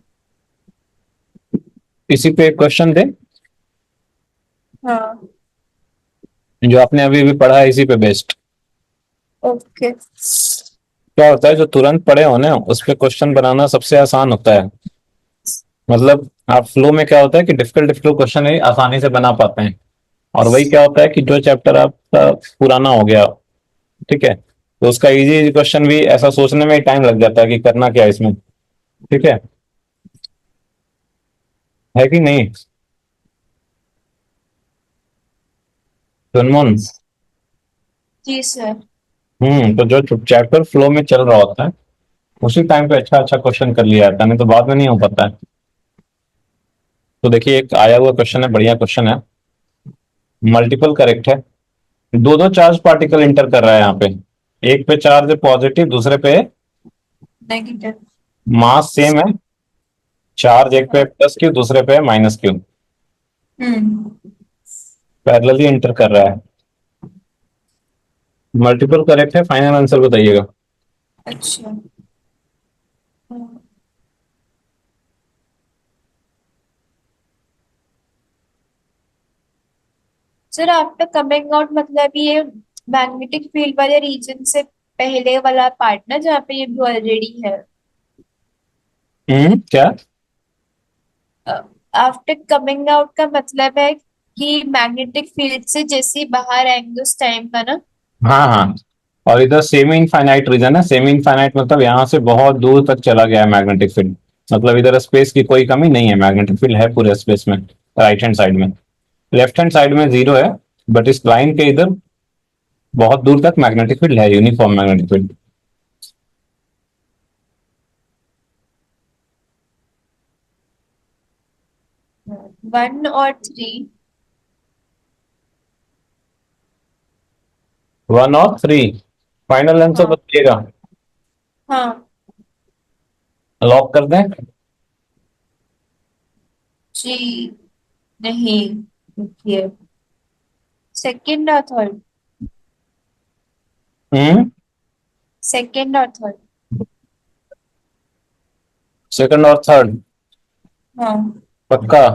इसी पे क्वेश्चन दे, हाँ। जो आपने अभी भी पढ़ा है इसी पे बेस्ड। ओके। क्या होता है, जो तुरंत पढ़े हो ना उस पे क्वेश्चन बनाना सबसे आसान होता है। मतलब आप फ्लो में क्या होता है कि डिफिकल्ट डिफिकल्ट क्वेश्चन है आसानी से बना पाते हैं। और वही क्या होता है कि जो चैप्टर आपका पुराना हो गया, ठीक है, तो उसका इजी क्वेश्चन भी ऐसा सोचने में ही टाइम लग जाता है कि करना क्या है इसमें। ठीक है कि नहीं सुनमुन? जी सर। तो जो चैप्टर फ्लो में चल रहा होता है उसी टाइम पे अच्छा अच्छा क्वेश्चन कर लिया जाता है, नहीं तो बाद में नहीं हो पाता है। तो देखिए, एक आया हुआ क्वेश्चन है, बढ़िया क्वेश्चन है, मल्टीपल करेक्ट है। दो दो चार्ज पार्टिकल इंटर कर रहा है यहाँ पे। एक पे चार्ज है पॉजिटिव, दूसरे पे नेगेटिव। मास सेम है, चार्ज एक पे हाँ। प्लस क्यू दूसरे पे माइनस क्यू, हम्म। पैरेलली इंटर कर रहा है। मल्टीपल करेक्ट है, फाइनल आंसर बताइएगा। अच्छा। हाँ। सर आफ्टर कमिंग आउट मतलब ये मैग्नेटिक फील्ड वाले रीजन से पहले वाला पार्ट ना जहाँ पे ये भी ऑलरेडी है। क्या? आफ्टर कमिंग आउट का मतलब है कि मैग्नेटिक फील्ड से जैसे ही बाहर आएंगे उस टाइम का ना। हाँ हाँ, और इधर सेमी इनफाइनाइट रीजन है। सेमी इनफाइनाइट मतलब यहाँ से बहुत दूर तक चला गया है मैग्नेटिक फील्ड। मतलब इधर स्पेस की कोई कमी नहीं है, मैग्नेटिक फील्ड है पूरे स्पेस में, राइट हैंड साइड में। लेफ्ट हैंड साइड में जीरो है, बट इस लाइन के इधर बहुत दूर तक मैग्नेटिक फील्ड है, यूनिफॉर्म मैग्नेटिक फील्ड। 1 और 3। 1 और 3, फाइनल आंसर हाँ। बताइएगा। हाँ। लॉक कर दें? जी नहीं, रुकिए। सेकंड और थर्ड। हम्म। सेकंड और थर्ड। सेकंड और थर्ड? हाँ। पक्का?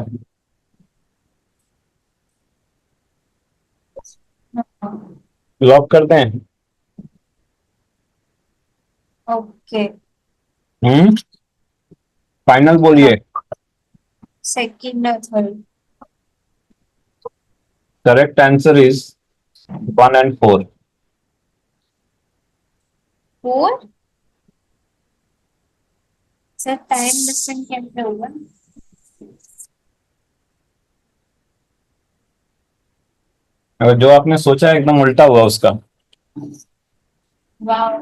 हाँ। लॉक कर दें? ओके। हम्म, फाइनल हाँ। बोलिए। सेकंड और third. Correct answer is 1 and 4। Four. Sir time difference कैसे होगा? अगर जो आपने सोचा है एकदम उल्टा हुआ उसका। वाह।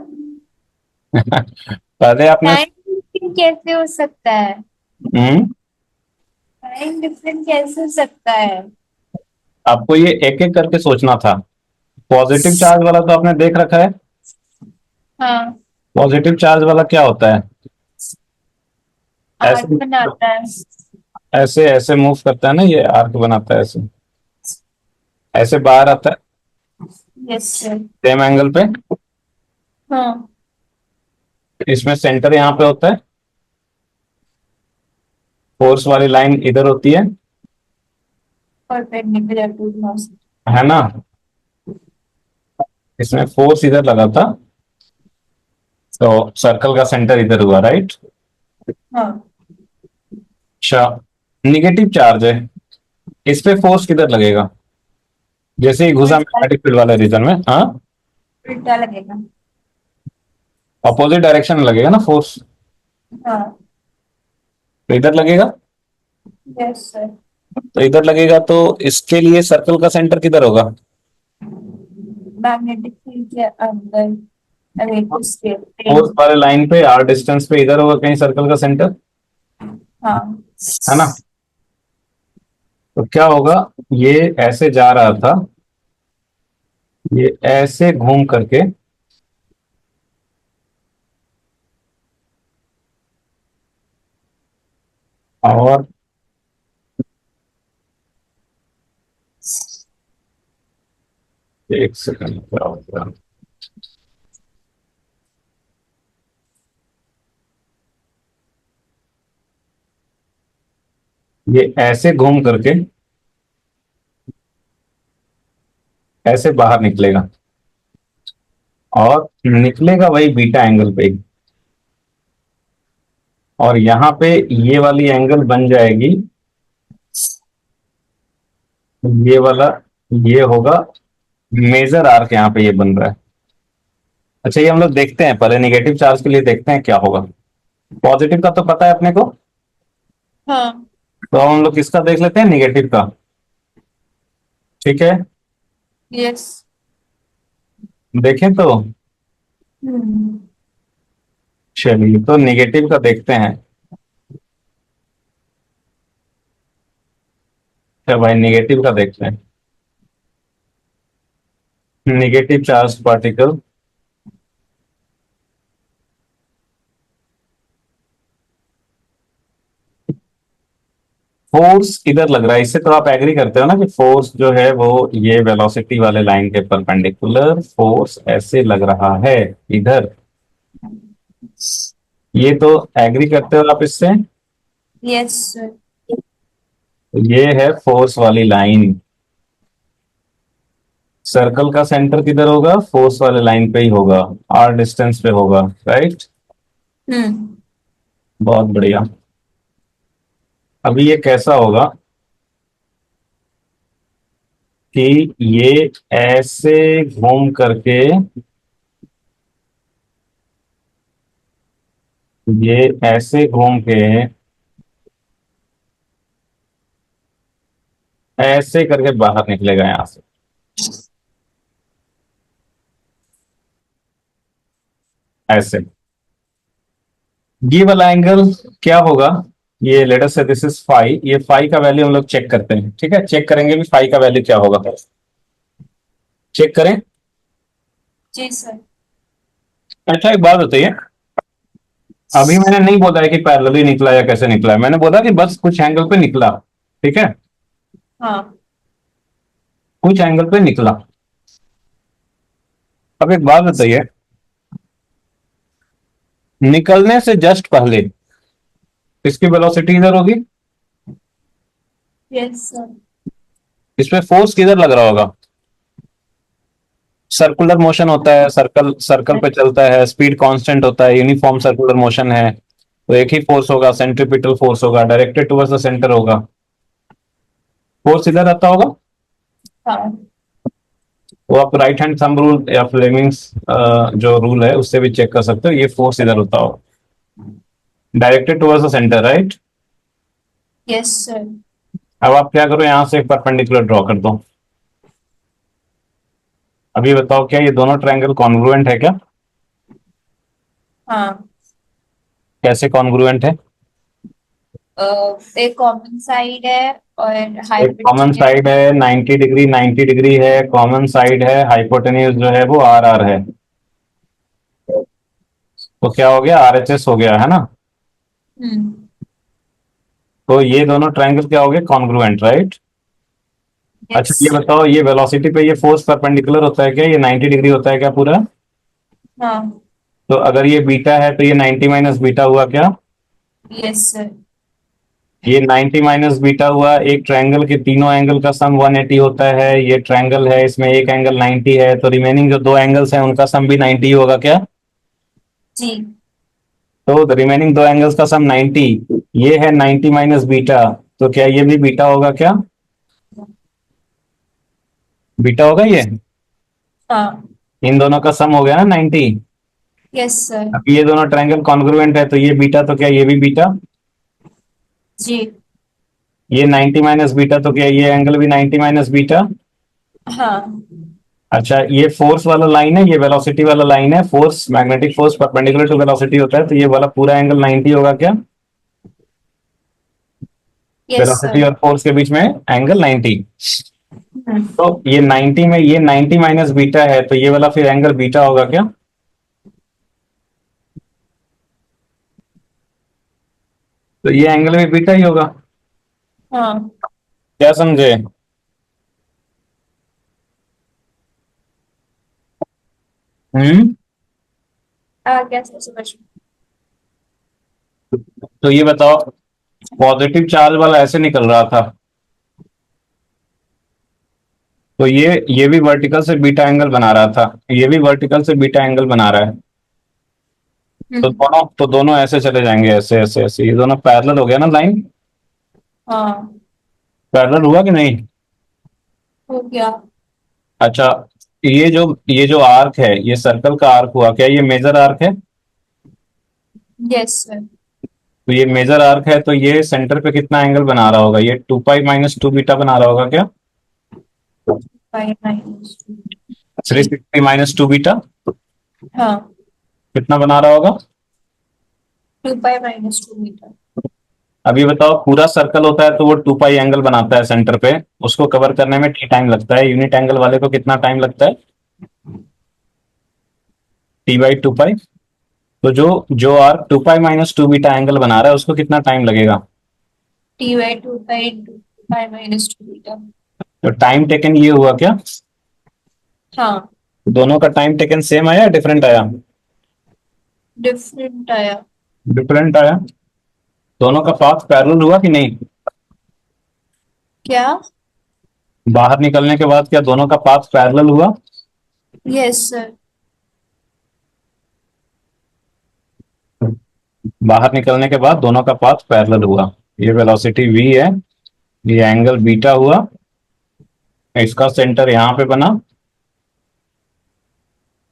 पहले आपने, टाइम डिफरेंस कैसे हो सकता है? हम्म, टाइम डिफरेंस कैसे हो सकता है? आपको ये एक एक करके सोचना था। पॉजिटिव चार्ज वाला तो आपने देख रखा है। हाँ। पॉजिटिव चार्ज वाला क्या होता है? आर्ट ऐसे बनाता है। ऐसे ऐसे मूव करता है ना, ये आर्क बनाता है ऐसे, ऐसे बाहर आता है यस सर। सेम एंगल पे। हाँ। इसमें सेंटर यहाँ पे होता है, फोर्स वाली लाइन इधर होती परपेंडिकुलर टू मास। है ना? इसमें फोर्स इधर लगा था, तो सर्कल का सेंटर इधर हुआ, राइट? हाँ। अच्छा, निगेटिव चार्ज है, इस पे फोर्स किधर लगेगा? जैसे ही घुसा उल्टा। मैग्नेटिक फील्ड वाले रीजन में, हाँ, उल्टा लगेगा। अपोजिट डायरेक्शन में लगेगा ना फोर्स, हाँ। तो इधर लगेगा। Yes sir. तो इधर लगेगा तो इसके लिए सर्कल का सेंटर किधर होगा? मैग्नेटिक फील्ड के अंदर, अवे टू फोर्स स्केल। वाले लाइन पे आर डिस्टेंस पे इधर होगा कहीं सर्कल का सेंटर, हाँ। है ना? तो क्या होगा, ये ऐसे जा रहा था, ये ऐसे घूम करके और एक सेकंड क्या होगा, ये ऐसे घूम करके ऐसे बाहर निकलेगा और निकलेगा वही बीटा एंगल पे ही। और यहाँ पे ये वाली एंगल बन जाएगी, ये वाला, ये होगा मेजर आर्क यहाँ पे ये बन रहा है। अच्छा ये हम लोग देखते हैं, पहले निगेटिव चार्ज के लिए देखते हैं क्या होगा। पॉजिटिव का तो पता है अपने को, हाँ। तो हम लोग किसका देख लेते हैं, निगेटिव का। ठीक है, यस। देखें तो, हम्म। चलिए तो निगेटिव का देखते हैं। क्या भाई, निगेटिव का देखते हैं। निगेटिव चार्ज पार्टिकल, फोर्स इधर लग रहा है, इससे तो आप एग्री करते हो ना कि फोर्स जो है वो ये वेलोसिटी वाले लाइन के परपेंडिकुलर फोर्स ऐसे लग रहा है इधर। ये तो एग्री करते हो आप इससे? Yes sir. ये है फोर्स वाली लाइन, सर्कल का सेंटर किधर होगा, फोर्स वाले लाइन पे ही होगा, आर डिस्टेंस पे होगा, राइट। हम्म। बहुत बढ़िया। अभी ये कैसा होगा कि ये ऐसे घूम करके, ये ऐसे घूम के ऐसे करके बाहर निकलेगा यहां से, ऐसे। ये वाला एंगल क्या होगा, ये लेट अस से दिस इज फाई, ये फाई का वैल्यू हम लोग चेक करते हैं, ठीक है, चेक करेंगे भी फाई का वैल्यू क्या होगा, चेक करें। जी सर। अच्छा एक बात बताइए, अभी मैंने नहीं बोला है कि पैरेलली निकला या कैसे निकला है, मैंने बोला कि बस कुछ एंगल पे निकला, ठीक है, हाँ। कुछ एंगल पे निकला। अब एक बात बताइए, निकलने से जस्ट पहले इसकी वेलोसिटी इधर होगी, यस सर। इस पे फोर्स किधर लग रहा होगा, सर्कुलर मोशन होता है, सर्कल सर्कल पे चलता है, स्पीड कांस्टेंट होता है, यूनिफॉर्म सर्कुलर मोशन है, तो एक ही फोर्स होगा, सेंट्रीपिटल फोर्स होगा, डायरेक्टेड टुवर्ड्स द सेंटर होगा, फोर्स इधर आता होगा। हाँ। वो आप राइट हैंड थंब रूल या फ्लेमिंग्स जो रूल है उससे भी चेक कर सकते हो, ये फोर्स इधर होता होगा, directed towards the centre, right. Yes sir. अब आप क्या करो, यहां से एक परपेंडिकुलर ड्रॉ कर दो। अभी बताओ क्या ये दोनों ट्रायंगल कॉन्ग्रुएंट है क्या? हाँ। कैसे कॉन्ग्रुएंट है? एक कॉमन साइड है और एक कॉमन हाइपोटेन्यूज। साइड है 90 डिग्री, 90 डिग्री है, कॉमन साइड है, हाइपोटेन्यूज जो है वो आर आर है, तो क्या हो गया, आरएचएस हो गया, है ना। हम्म। तो ये दोनों ट्रायंगल क्या हो गए, कॉन्ग्रुएंट, राइट। अच्छा यस। ये बताओ, ये वेलोसिटी पे ये फोर्स परपेंडिकुलर होता है क्या, ये 90 डिग्री होता है क्या पूरा? हाँ। तो अगर ये बीटा है तो ये 90 माइनस बीटा हुआ क्या? Yes sir. ये 90 माइनस बीटा हुआ, एक ट्रायंगल के तीनों एंगल का सम 180 होता है, ये ट्रायंगल है इसमें एक एंगल 90 है, तो रिमेनिंग जो दो एंगल्स हैं उनका सम भी 90 होगा क्या? जी। तो रिमेनिंग दो एंगल्स का सम 90, ये है 90 माइनस बीटा, तो क्या ये भी बीटा होगा क्या? बीटा होगा ये, हाँ। इन दोनों का सम हो गया ना 90। Yes sir. अब ये दोनों ट्रायंगल कॉन्ग्रुएंट है, तो ये बीटा तो क्या ये भी बीटा, जी। ये 90 माइनस बीटा तो क्या ये एंगल भी 90 माइनस बीटा। हाँ। अच्छा, ये फोर्स वाला लाइन है, ये वेलोसिटी वाला लाइन है, force magnetic force perpendicular to velocity होता है, तो ये वाला पूरा एंगल 90 होगा क्या, यस वेलोसिटी सर। और फोर्स के बीच में एंगल 90। हम्म। तो ये 90 में ये 90 माइनस बीटा है, तो ये वाला फिर एंगल बीटा होगा क्या, तो ये एंगल भी बीटा ही होगा। हाँ। क्या समझे? हम्म। आ गया सर समझ में। तो ये बताओ, पॉजिटिव चार्ज वाला ऐसे निकल रहा था, तो ये भी वर्टिकल से बीटा एंगल बना रहा था, ये भी वर्टिकल से बीटा एंगल बना रहा है, हम्म। तो दोनों ऐसे चले जाएंगे, ऐसे ऐसे ऐसे, ये दोनों पैरेलल हो गया ना लाइन, हाँ। पैरेलल हुआ कि नहीं? हो गया। अच्छा, ये जो आर्क है, ये सर्कल का आर्क हुआ क्या, ये मेजर आर्क है, यस सर। तो ये मेजर आर्क है, तो ये सेंटर पे कितना एंगल बना रहा होगा, ये 2 पाई माइनस 2 बीटा बना रहा होगा क्या, five minus two. Three G. Sixty minus two beta हाँ। कितना बना रहा होगा। 2 पाई माइनस 2 मीटर। अब ये बताओ, पूरा सर्कल होता है तो वो 2 पाई एंगल बनाता है सेंटर पे, उसको कवर करने में टी टाइम लगता है, यूनिट एंगल वाले को कितना टाइम लगता है, T/2 पाई। तो जो arc 2 pi minus 2 beta angle बना रहा है उसको कितना टाइम लगेगा, T/2 pi into 2 pi minus 2 metre. तो टाइम टेकन ये हुआ क्या, हाँ। दोनों का टाइम टेकन सेम आया डिफरेंट आया, डिफरेंट आया। डिफरेंट आया, दोनों का पाथ पैरेलल हुआ कि नहीं, क्या? बाहर निकलने के बाद क्या दोनों का पाथ पैरेलल हुआ, यस सर। बाहर निकलने के बाद दोनों का पाथ पैरेलल हुआ, ये वेलोसिटी v है, ये एंगल बीटा हुआ, इसका सेंटर यहां पे बना,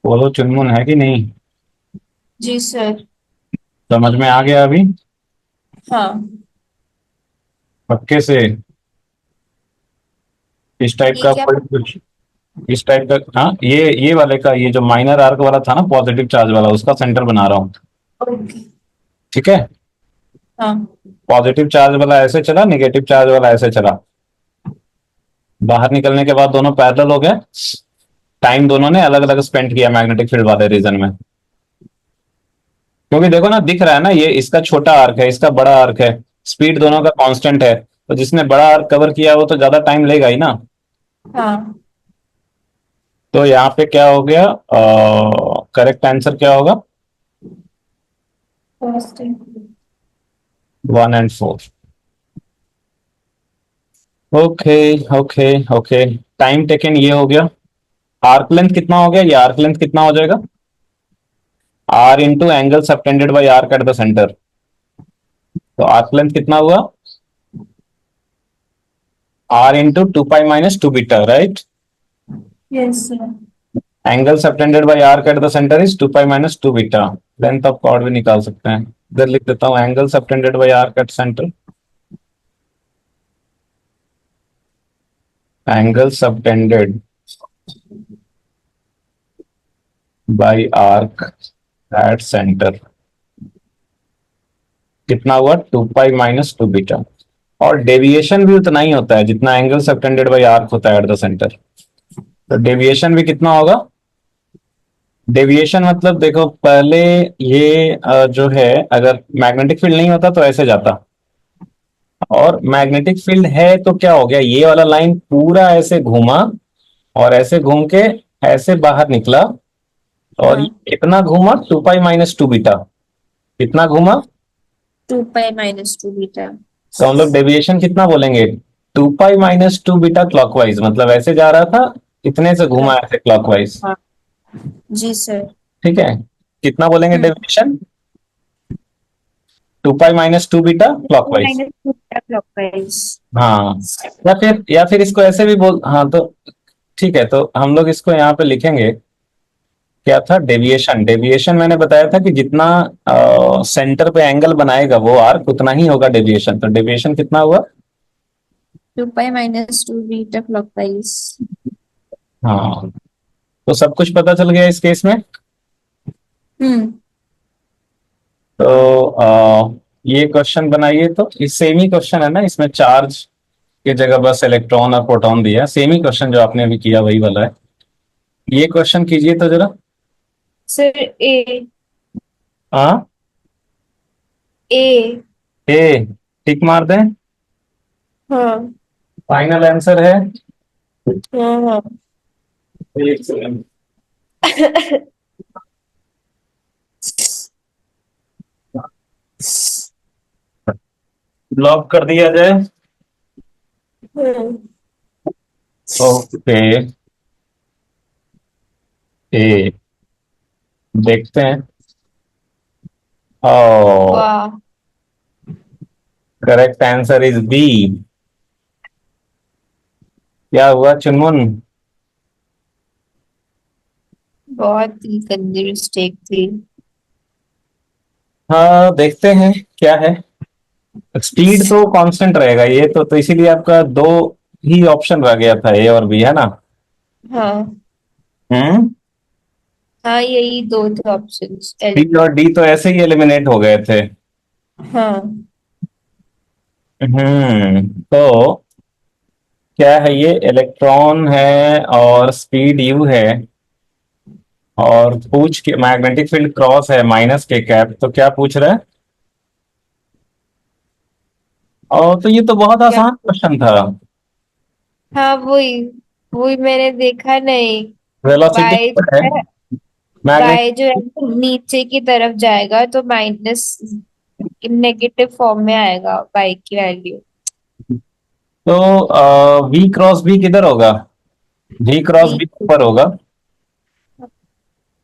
बोलो चुनमुन है कि नहीं, जी सर। समझ में आ गया अभी, हाँ। पक्के से, इस टाइप ये का क्या? कोई कुछ, इस टाइप का, हाँ ये वाले का, ये जो माइनर आर्क वाला था ना पॉजिटिव चार्ज वाला, उसका सेंटर बना रहा हूँ, ओके। ठीक है, हाँ। पॉजिटिव चार्ज वाला ऐसे चला, निगेटिव चार्ज वाला ऐसे चला, बाहर निकलने के बाद दोनों पैरेलल हो गए, टाइम दोनों ने अलग अलग स्पेंड किया मैग्नेटिक फील्ड वाले रीजन में, क्योंकि देखो ना दिख रहा है ना, ये इसका छोटा आर्क है, इसका बड़ा आर्क है, स्पीड दोनों का कांस्टेंट है, तो जिसने बड़ा आर्क कवर किया वो तो ज्यादा टाइम लेगा ही ना, हाँ। तो यहाँ पे क्या हो गया, करेक्ट आंसर क्या होगा, 1 and 4। Okay, okay, okay, time taken ये हो गया, आर्क लेंथ कितना हो गया, ये आर्क लेंथ कितना हो जाएगा, r into angle subtended by arc at the centre, तो आर्क लेंथ कितना हुआ, r into 2 pi minus 2 beta, right, yes sir. Angle subtended by arc at the centre is 2 pi minus 2 beta, length of chord भी निकाल सकते हैं, इधर लिख देता हूँ angle subtended by arc at centre, angle subtended by arc at centre कितना हुआ, 2 पाई माइनस 2 बीटा, और डेविएशन भी उतना ही होता है जितना एंगल सबटेंडेड बाई आर्क होता है एट द सेंटर, तो डेविएशन भी कितना होगा, डेविएशन मतलब देखो पहले ये जो है, अगर मैग्नेटिक फील्ड नहीं होता तो ऐसे जाता, और मैग्नेटिक फील्ड है तो क्या हो गया, ये वाला लाइन पूरा ऐसे घूमा, और ऐसे घूम के ऐसे बाहर निकला, और ये हाँ। कितना घूमा, 2 पाई माइनस 2 बीटा, कितना घूमा, 2 पाई माइनस 2 मीटर। तो हम लोग डेविएशन कितना बोलेंगे, 2 पाई माइनस 2 बीटा क्लॉकवाइज, मतलब ऐसे जा रहा था, इतने से घूमा ऐसे क्लॉकवाइज, हाँ। जी सर। ठीक है, कितना बोलेंगे हम्म। डेविएशन, 2 pi minus 2 beta clockwise, clockwise. हाँ, या फिर इसको ऐसे भी बोल, हाँ तो ठीक है, तो हम लोग इसको यहाँ पे लिखेंगे, क्या था? डेविएशन। डेविएशन मैंने बताया था कि जितना सेंटर पे एंगल बनाएगा वो आर्क, उतना ही होगा डेविएशन। तो डेविएशन कितना हुआ? 2 π - 2 v clockwise। हाँ, तो सब कुछ पता चल गया इस केस में। हम्म। तो ये क्वेश्चन बनाइए। तो इस सेम ही क्वेश्चन है ना, इसमें चार्ज की जगह बस इलेक्ट्रॉन और प्रोटॉन दिया। सेम ही क्वेश्चन जो आपने अभी किया वही वाला है। ये क्वेश्चन कीजिए तो जरा। सर ए। हाँ, ए। ए टिक मार दें। हाँ फाइनल आंसर है। हाँ हाँ। एक सेकंड, लॉक कर दिया जाए। हम्म। ओके, ए देखते हैं। ओ, वाह, करेक्ट आंसर इज बी। क्या हुआ चुनमुन? बहुत ही गंदी मिस्टेक थी। हाँ, देखते हैं क्या है। स्पीड तो कांस्टेंट रहेगा ये तो इसीलिए आपका दो ही ऑप्शन रह गया था, ए और बी, है ना? हाँ हम्म। हाँ, यही दो थे ऑप्शंस एल। सी और डी तो ऐसे ही एलिमिनेट हो गए थे। हाँ। तो क्या है ये? इलेक्ट्रॉन है और स्पीड यू है, और पूछ के मैग्नेटिक फील्ड क्रॉस है माइनस के कैप। तो क्या पूछ रहा है? और तो ये तो बहुत क्या? आसान क्वेश्चन था। हाँ, वही वही मैंने देखा नहीं। वेलोसिटी बाय जो है, है, मैग्नेटिक। बाय जो है नीचे की तरफ जाएगा तो माइनस नेगेटिव फॉर्म में आएगा बाय की वैल्यू। तो वी क्रॉस बी किधर होगा? We cross B. बी ऊपर होगा,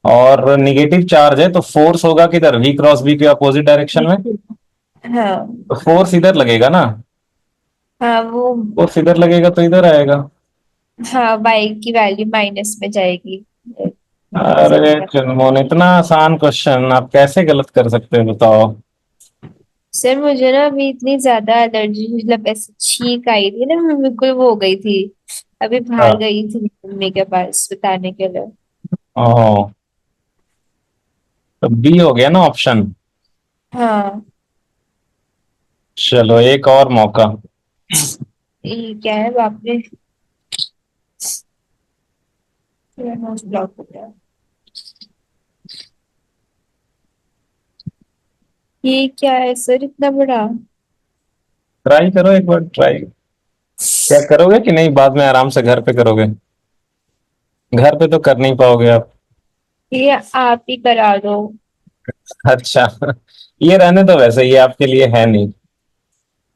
और निगेटिव चार्ज है तो फोर्स होगा किधर? वी क्रॉस बी के अपोजिट डायरेक्शन में। हाँ तो फोर्स इधर लगेगा ना। हाँ वो। फोर्स इधर लगेगा तो इधर आएगा। हाँ, बाय की वैल्यू माइनस में जाएगी। अरे चुनमोन, इतना आसान क्वेश्चन आप कैसे गलत कर सकते हो बताओ? सर मुझे ना अभी इतनी ज्यादा एलर्जी, मतलब ऐसे छींक आई थी ना, मैं बिल्कुल वो हो गई थी। अभी बाहर हाँ। गई थी मम्मी के पास बताने के लिए। ओह, तो बी हो गया ना ऑप्शन। हाँ। चलो एक और मौका। ये क्या है बाप रे, माउस ब्लॉक हो गया। ये क्या है सर इतना बड़ा? ट्राई करो एक बार, ट्राई। क्या करोगे कि नहीं, बाद में आराम से घर पे करोगे? घर पे तो कर नहीं पाओगे आप। ये आप ही करा दो। अच्छा, ये रहने तो, वैसे ये आपके लिए है नहीं।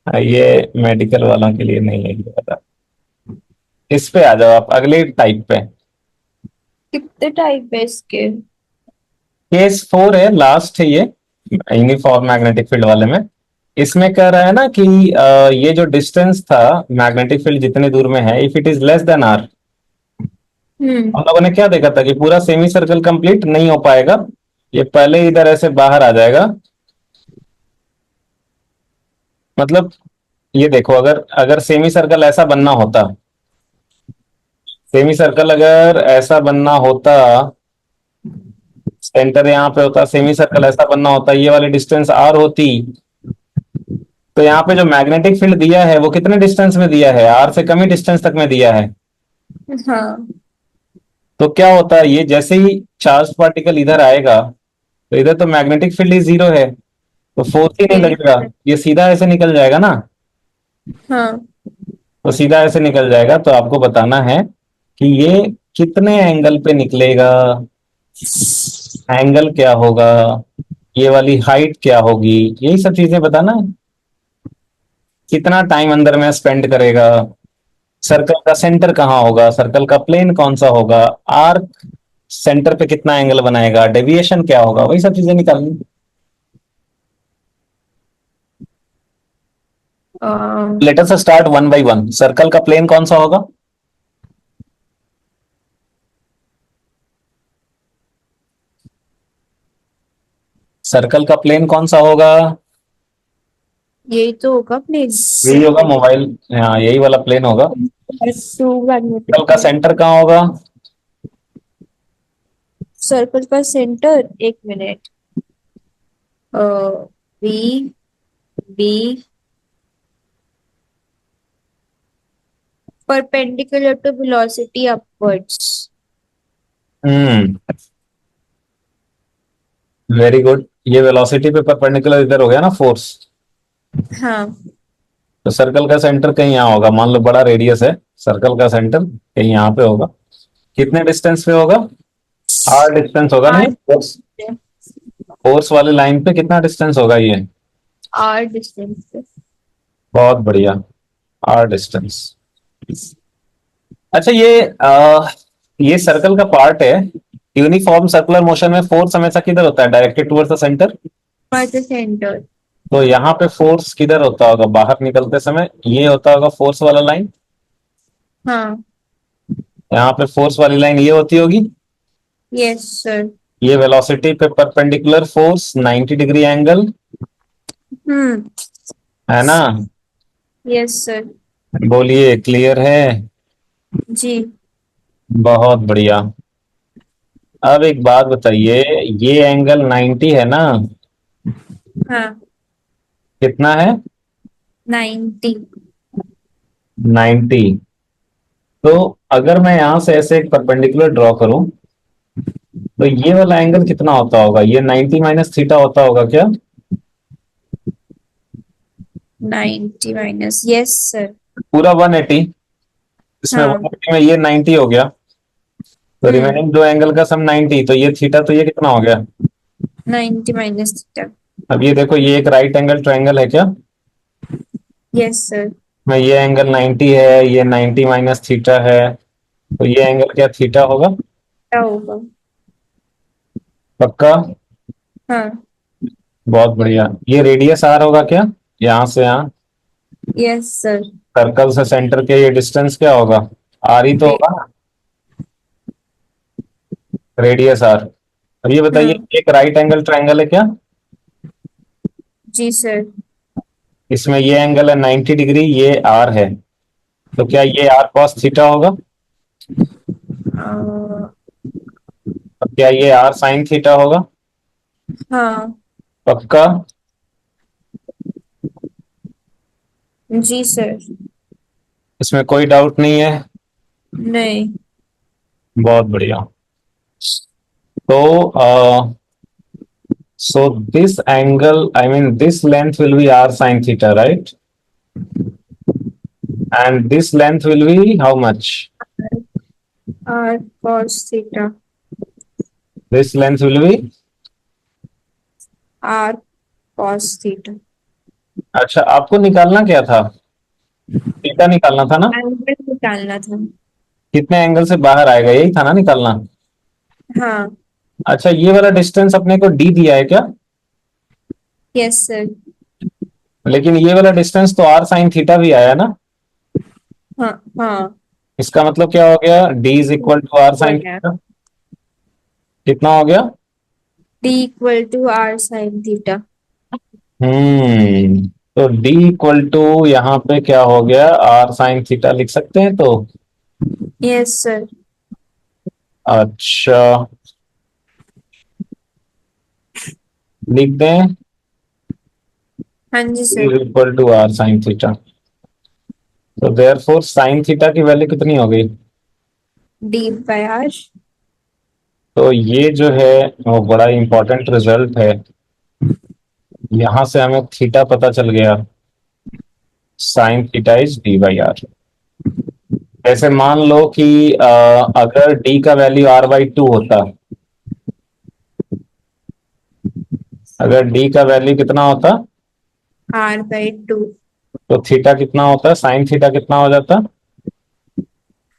ये मेडिकल वालों के लिए नहीं है ये वाला। इस पे आ जाओ आप, अगले टाइप पे। कितने टाइप है इसके? केस 4 है, लास्ट है ये, यूनिफॉर्म मैग्नेटिक फील्ड वाले में। इसमें कह रहा है ना कि ये जो डिस्टेंस था, मैग्नेटिक फील्ड जितने दूर में है, if it is less than R. हम्म। हम लोगों ने क्या देखा था कि पूरा सेमी सर्कल कंप्लीट नहीं हो पाएगा, ये पहले इधर ऐसे बाहर आ जाएगा। मतलब ये देखो, अगर अगर सेमी सर्कल ऐसा बनना होता, सेमी सर्कल अगर ऐसा बनना होता, सेंटर यहाँ पे होता, सेमी सर्कल ऐसा बनना होता, ये वाली डिस्टेंस आर होती, तो यहाँ पे जो मैग्नेटिक फील्ड दिया है वो कितने डिस्टेंस में दिया है? आर से कम ही डिस्टेंस तक में दिया है। हाँ। तो क्या होता है, ये जैसे ही चार्ज पार्टिकल इधर आएगा, तो इधर तो मैग्नेटिक फील्ड ही जीरो है, तो फोर्स ही नहीं लगेगा, बिल्कुल। ये सीधा ऐसे निकल जाएगा ना। हाँ। तो सीधा ऐसे निकल जाएगा, तो आपको बताना है कि ये कितने एंगल पे निकलेगा, एंगल क्या होगा, ये वाली हाइट क्या होगी, यही सब चीजें बताना है। कितना टाइम अंदर में स्पेंड करेगा, सर्कल का सेंटर कहाँ होगा, सर्कल का प्लेन कौन सा होगा, आर्क सेंटर पे कितना एंगल बनाएगा, डेविएशन क्या होगा, वही सब चीजें निकालनी। Let us start one by one. Circle का प्लेन कौन सा होगा? सर्कल का प्लेन कौन सा होगा? यही तो होगा प्लीज। यही होगा मोबाइल, हाँ यही वाला प्लेन होगा। टू सर्कल का मैग्नेटिक। सेंटर कहाँ होगा? सर्कल का सेंटर, एक minute. B, B, perpendicular to velocity upwards. Hmm, very good. ये वेलोसिटी पे परपेंडिकुलर इधर हो गया ना फोर्स। हाँ। तो सर्कल का सेंटर कहीं यहाँ होगा, मान लो बड़ा रेडियस है, सर्कल का सेंटर कहीं यहाँ पे होगा। कितने डिस्टेंस पे होगा? आर डिस्टेंस होगा, नहीं आर, फोर्स, फोर्स वाली लाइन पे कितना डिस्टेंस होगा ये? आर डिस्टेंस पे। बहुत बढ़िया, आर डिस्टेंस। अच्छा ये सर्कल का पार्ट है। यूनिफॉर्म सर्कुलर मोशन में फोर्स हमेशा किधर होता है? Directed towards the centre. पर द सेंटर। तो यहाँ पे फोर्स किधर होता होगा? बाहर निकलते समय ये होता होगा फोर्स वाला लाइन। हाँ। यहाँ पे फोर्स वाली लाइन ये होती होगी। Yes sir. ये वेलोसिटी पे परपेंडिकुलर फोर्स 90 डिग्री एंगल, हम्म। है ना? Yes sir. बोलिए, क्लियर है? जी। बहुत बढ़िया। अब एक बात बताइए, ये एंगल 90 है ना? हाँ। कितना है? 90। 90। तो अगर मैं यहां से ऐसे एक परपेंडिकुलर ड्रॉ करूं, तो ये वाला एंगल कितना होता होगा? ये 90 माइनस थीटा होता होगा क्या? 90 माइनस, यस सर। पूरा 180। इसमें हाँ। 180 में ये 90 हो गया, तो हम्म। रिमेनिंग दो एंगल का सम 90, तो ये थीटा, तो ये कितना हो गया? 90 माइनस थीटा। अब ये देखो, ये एक राइट एंगल ट्रायंगल है क्या? Yes sir. में ये एंगल 90 है, ये 90 माइनस थीटा है, तो ये एंगल क्या थीटा होगा? क्या होगा? पक्का? हाँ। बहुत बढ़िया। ये रेडियस आर होगा क्या? यहाँ से यहाँ यस सर। सर्कल से सेंटर के ये डिस्टेंस क्या होगा? आर ही तो होगा ना, रेडियस आर। अब ये बताइए, हाँ। एक राइट एंगल ट्रायंगल है क्या? जी सर। इसमें ये एंगल है 90 डिग्री, ये आर है, तो क्या ये आर कॉस थीटा होगा? अ, अब क्या ये आर साइन थीटा होगा? हाँ। पक्का? जी सर। इसमें कोई डाउट नहीं है? नहीं। बहुत बढ़िया। तो so this angle, I mean this length will be r sin theta, right? And this length will be how much? R cos theta. This length will be, R cos theta. अच्छा आपको निकालना क्या था? थीटा निकालना था ना? Angle निकालना था। कितने एंगल से बाहर आएगा, यही था ना निकालना? हाँ। अच्छा, ये वाला डिस्टेंस अपने को डी दिया है क्या? Yes sir. लेकिन ये वाला डिस्टेंस तो r sin थीटा भी आया ना? हाँ। हाँ। इसका मतलब क्या हो गया? d is equal to r sin बढ़िया। थीटा। कितना हो गया? D equal to R sine theta. हम्म, तो d इक्वल टू यहाँ पे क्या हो गया? r sin थीटा लिख सकते हैं तो। Yes sir. अच्छा, लिख दें, हाँ जी d sir. Equal to r sin theta. तो देयरफॉर sin थीटा की वैल्यू कितनी हो गई? D by R. तो ये जो है वो बड़ा इंपॉर्टेंट रिजल्ट है। यहां से हमें थीटा पता चल गया, sin theta is d by R. ऐसे मान लो कि अगर d का वैल्यू r/2 होता, अगर d का वैल्यू कितना होता, आर बाई टू। तो थीटा कितना होता, sin थीटा कितना हो जाता?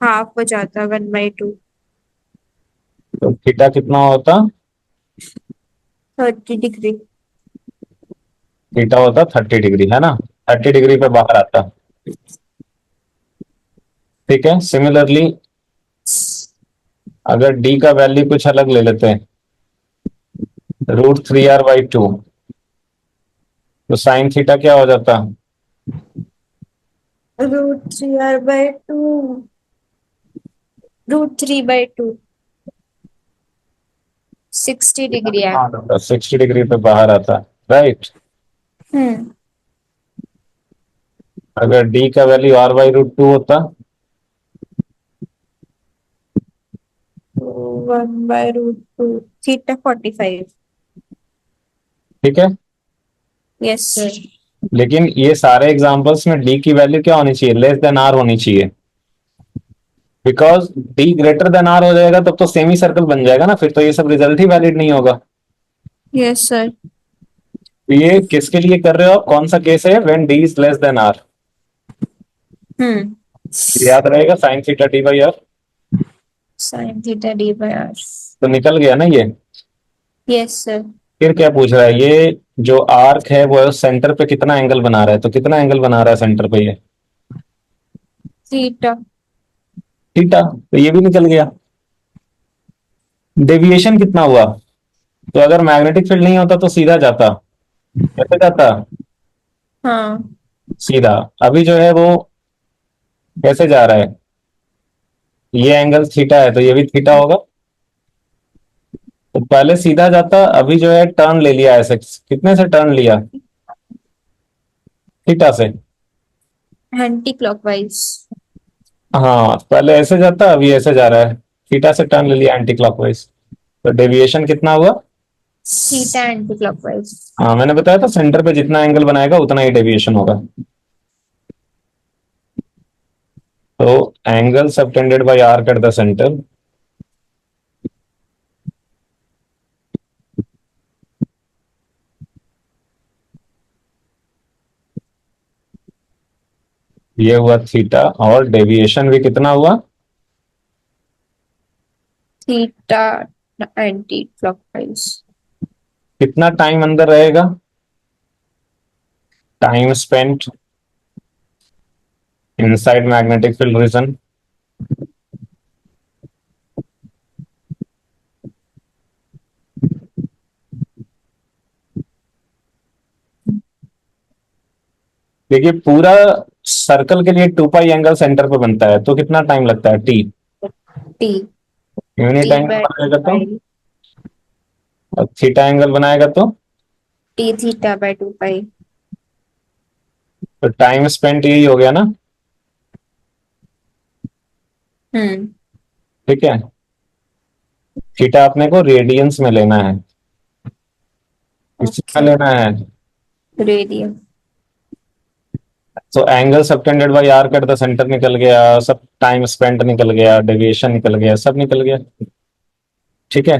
हाफ हो जाता 1/2। तो थीटा कितना होता? 30 डिग्री। थीटा होता 30 डिग्री, है ना? 30 डिग्री पे बाहर आता। ठीक है, सिमिलरली अगर d का वैल्यू कुछ अलग ले लेते हैं, √3r/2, तो साइन थीटा क्या हो जाता? √3r/2, √3/2, 60 डिग्री है। 60 डिग्री पे बाहर आता, राइट। हम्म अगर डी का वैल्यू r/√2 होता, 1/√2, थीटा 45। ठीक है। Yes sir. लेकिन ये सारे एग्जांपल्स में डी की वैल्यू क्या होनी चाहिए? लेस देन आर होनी चाहिए, because D greater than R हो जाएगा तब तो सेमी सर्कल बन जाएगा ना, फिर तो ये सब रिजल्ट ही वैलिड नहीं होगा। Yes sir. तो ये किसके लिए कर रहे हो आप? कौन सा केस है? When D is less than R. हम्म याद रहेगा sine theta d/r। Sine theta d/r। तो निकल गया ना ये। Yes sir. फिर क्या पूछ रहा है? ये जो आर्क है वो सेंटर पे कितना एंगल बना रहा है? तो कितना एंगल बना रहा है सेंटर पे ये? थीटा। थीटा, तो ये भी निकल गया। डेविएशन कितना हुआ? तो अगर मैग्नेटिक फील्ड नहीं होता तो सीधा जाता। कैसे जाता? हाँ। सीधा। अभी जो है वो कैसे जा रहा है? ये एंगल थीटा है तो ये भी थीटा होगा। तो पहले सीधा जाता, अभी जो है टर्न ले लिया ऐसे। कितने से टर्न लिया? थीटा से। Anti clockwise. हाँ, पहले ऐसे जाता, अभी ऐसे जा रहा है। थीटा से टर्न ले लिया एंटी क्लॉकवाइज। तो डेविएशन कितना हुआ? Theta anti clockwise. हाँ, मैंने बताया था सेंटर पे जितना एंगल बनाएगा उतना ही डेविएशन होगा। तो angle subtended by arc at the centre ये हुआ थीटा, और डेविएशन भी कितना हुआ? Theta anti clockwise. कितना टाइम अंदर रहेगा? Time spent inside magnetic field region. देखिए, पूरा सर्कल के लिए 2 पाई एंगल सेंटर पे बनता है, तो कितना टाइम लगता है? T. T. Unit T angle by बनाएगा तो, पाई। और थीटा एंगल बनाएगा टी थीटा बाय 2 पाई। तो टाइम स्पेंट यही हो गया ना। हम्म ठीक है। थीटा अपने को रेडियंस में लेना है। किसी में ओके। लेना है? रेडियन। तो angle subtended by arc at the centre निकल गया, सब टाइम स्पेंट निकल गया, डेविएशन निकल गया, सब निकल गया। ठीक है।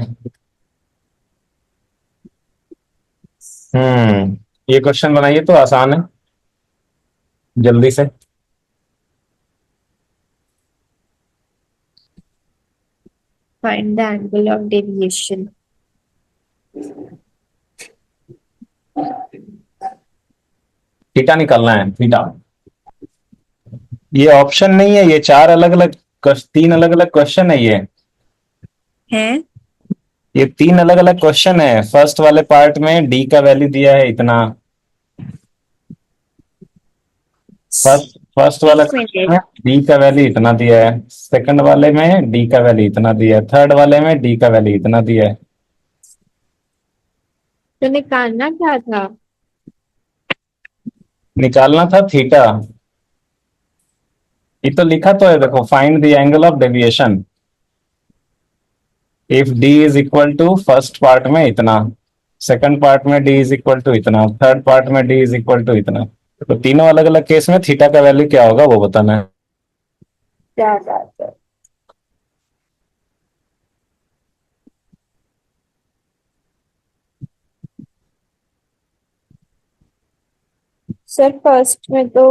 ये क्वेश्चन बनाइए तो आसान है, जल्दी से। Find the angle of deviation. Theta निकालना है, थीटा। ये ऑप्शन नहीं है, ये चार अलग अलग, तीन अलग अलग क्वेश्चन है ये। है। ये तीन अलग अलग क्वेश्चन है। फर्स्ट वाले पार्ट में डी का वैल्यू दिया है इतना। फर्स्ट फर्स्ट वाला एक क्वेश्चन मिनट। में डी का वैल्यू इतना दिया है, सेकंड वाले में डी का वैल्यू इतना दिया है, थर्ड वाले में डी का वैल्यू इतना दिया है। तो निकालना क्या था? निकालना था थीटा। ये तो लिखा तो है, देखो, find the angle of deviation if D is equal to, first part में इतना, सेकंड पार्ट में डी इज इक्वल टू इतना, थर्ड पार्ट में डी इज इक्वल टू इतना। तो तीनों अलग अलग केस में थीटा का वैल्यू क्या होगा वो बताना है। क्या बात है। सर फर्स्ट में तो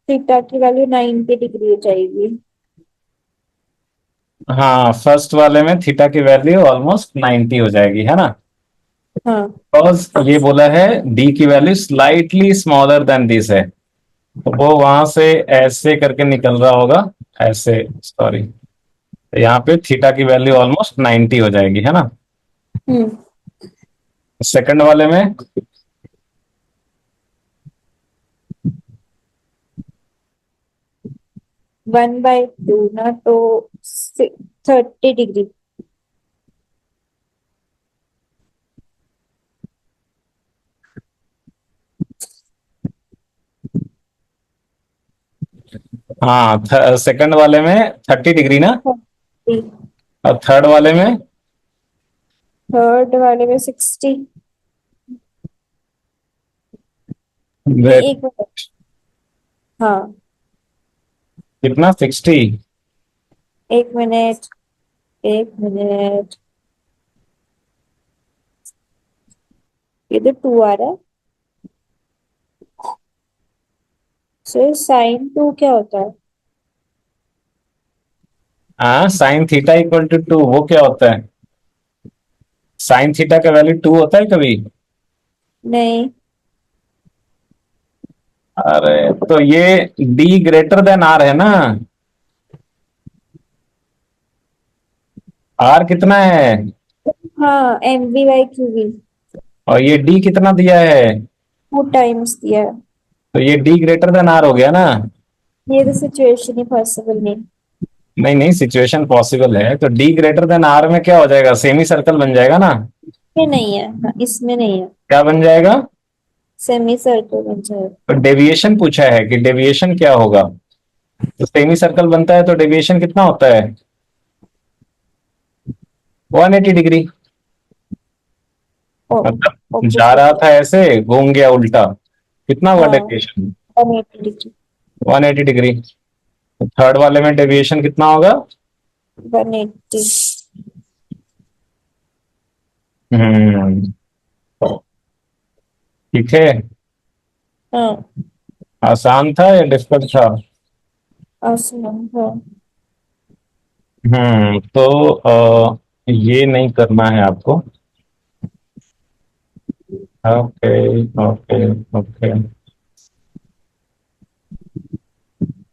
थीटा की वैल्यू 90 डिग्री हो जाएगी। हाँ, फर्स्ट वाले में थीटा की वैल्यू ऑलमोस्ट 90 हो जाएगी, है ना। हाँ। बिकॉज ये बोला है डी की value slightly smaller than this है, तो वो वहां से ऐसे करके निकल रहा होगा, ऐसे, सॉरी। तो यहाँ पे थीटा की वैल्यू ऑलमोस्ट 90 हो जाएगी, है ना। हम्म सेकंड वाले में 1/2 ना, तो 30 डिग्री। हाँ, सेकंड वाले में 30 डिग्री ना, और थर्ड वाले में थर्ड वाले में 60। नहीं, वे- एक मिनट। हाँ, कितना 60? 1 मिनट, 1 मिनट। ये तो 2 आ रहा है। सर sin 2 क्या होता है? हाँ, साइन थीटा इक्वल टू 2, वो क्या होता है? साइन थीटा का वैल्यू 2 होता है कभी? नहीं। अरे, तो ये डी ग्रेटर देन आर है ना। आर कितना है? हाँ, MV/QV। और ये डी कितना दिया है? 2 टाइम्स दिया है। तो ये डी ग्रेटर देन आर हो गया ना। ये तो सिचुएशन ही पॉसिबल नहीं। नहीं नहीं, सिचुएशन पॉसिबल है, तो डी ग्रेटर देन आर में क्या हो जाएगा? सेमी सर्कल बन जाएगा ना। ये नहीं है, हाँ, इसमें नहीं है। क्या बन जाएगा? सेमी सर्कल बन जाएगा। तो डेविएशन पूछा है कि डेविएशन क्या होगा, तो सेमी सर्कल बनता है तो डेविएशन कितना होता है? 180 डिग्री। मतलब जा रहा ऑपोजिट। था ऐसे, घूम गया उल्टा, कितना हुआ हाँ, डेविएशन? 180 डिग्री। 180 डिग्री। थर्ड वाले में डेविएशन कितना होगा? 180। हम्म। ठीक है। हाँ, आसान था या डिफिकल्ट था? आसान। हाँ। तो ये नहीं करना है आपको। Okay okay okay.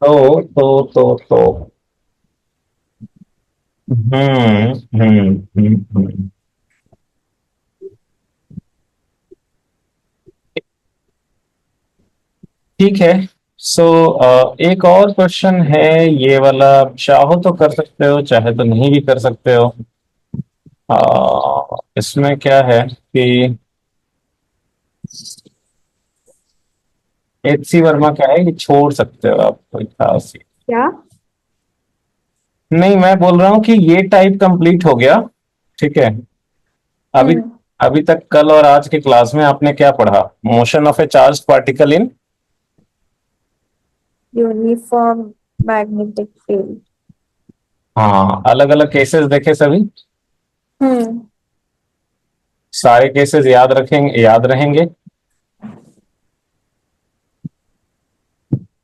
तो हम्म। ठीक है। सो एक और क्वेश्चन है, ये वाला आप चाहो तो कर सकते हो, चाहे तो नहीं भी कर सकते हो। इसमें क्या है कि एच सी वर्मा का है, ये छोड़ सकते हो आप, कोई खास। क्या? नहीं, मैं बोल रहा हूँ कि ये टाइप कंप्लीट हो गया। ठीक है। अभी हम्म। अभी तक कल और आज के क्लास में आपने क्या पढ़ा? Motion of A charge particle in. Uniform magnetic field. हाँ, अलग अलग केसेस देखे सभी। हम्म। सारे केसेस याद रहेंगे।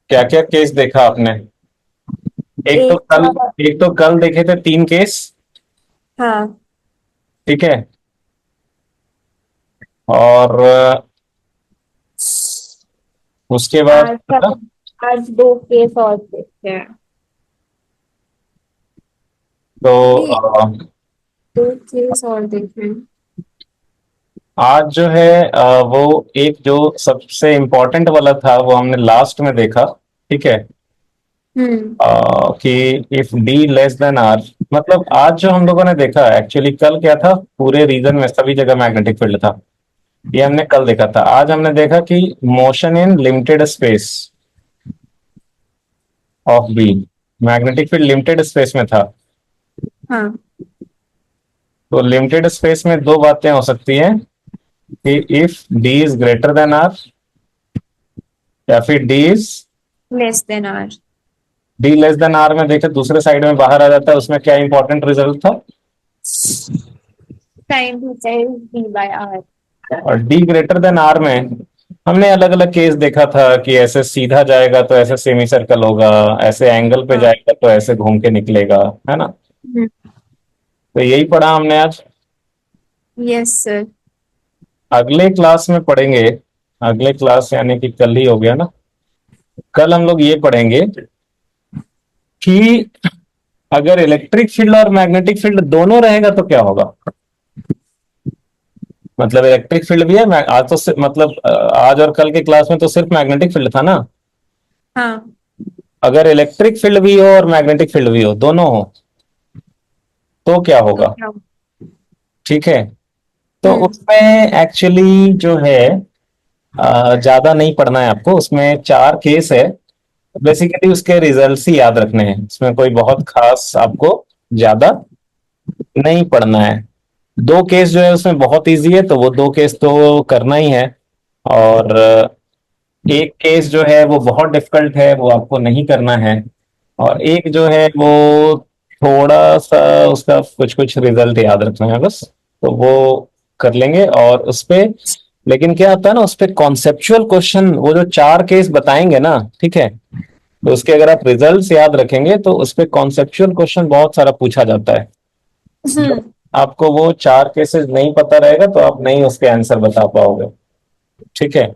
क्या क्या केस देखा आपने? एक तो एक कल था। एक तो कल देखे थे 3 केस। हाँ। ठीक है। और उसके बाद आज का, आज 2 केस और देखते हैं। तो नहीं, 2 केस और देख रहे हैं। आज जो है वो एक जो सबसे इम्पोर्टेंट वाला था वो हमने लास्ट में देखा। ठीक है। हम्म। कि if D less than R, मतलब आज जो हम लोगों ने देखा, एक्चुअली कल क्या था, पूरे रीजन में सभी जगह मैग्नेटिक फील्ड था। ये हमने कल देखा था। आज हमने देखा कि motion in limited space of B, magnetic field limited space में था। हाँ। तो लिमिटेड स्पेस में दो बातें हो सकती हैं कि if D is greater than R, या फिर less than R. D less than R में देखे दूसरे साइड में बाहर आ जाता है, उसमें क्या इंपॉर्टेंट रिजल्ट था? Time theta is V/R। और डी ग्रेटर देन आर में हमने अलग अलग केस देखा था कि ऐसे सीधा जाएगा तो ऐसे सेमी सर्कल होगा, ऐसे एंगल पे हाँ। जाएगा तो ऐसे घूम के निकलेगा, है ना। तो यही पढ़ा हमने आज। Yes sir. अगले क्लास में पढ़ेंगे। अगले क्लास यानी कि कल ही हो गया ना। कल हम लोग ये पढ़ेंगे कि अगर इलेक्ट्रिक फील्ड और मैग्नेटिक फील्ड दोनों रहेगा तो क्या होगा। मतलब इलेक्ट्रिक फील्ड भी है, आज तो मतलब आज और कल के क्लास में तो सिर्फ मैग्नेटिक फील्ड था ना। हाँ। अगर इलेक्ट्रिक फील्ड भी हो और मैग्नेटिक फील्ड भी हो, दोनों हो, तो क्या तो होगा? क्या? ठीक है। तो हम्म। उसमें एक्चुअली जो है ज्यादा नहीं पढ़ना है आपको, उसमें 4 केस है। बेसिकली उसके रिजल्ट्स ही याद रखने हैं, उसमें कोई बहुत खास आपको ज्यादा नहीं पढ़ना है। 2 केस जो है उसमें बहुत इजी है, तो वो 2 केस तो करना ही है। और एक केस जो है वो बहुत डिफिकल्ट है, वो आपको नहीं करना है। और एक जो है वो थोड़ा सा, उसका कुछ कुछ रिजल्ट याद रखना है बस, तो वो कर लेंगे। और उस पे लेकिन क्या होता है ना, उस पे कॉन्सेप्चुअल क्वेश्चन, वो जो 4 केस बताएंगे ना, ठीक है, तो उसके अगर आप रिजल्ट्स याद रखेंगे तो उस पे कॉन्सेप्चुअल क्वेश्चन बहुत सारा पूछा जाता है। जब हम्म। आपको वो 4 केसेस नहीं पता रहेगा तो आप नहीं उसके आंसर बता पाओगे। ठीक है।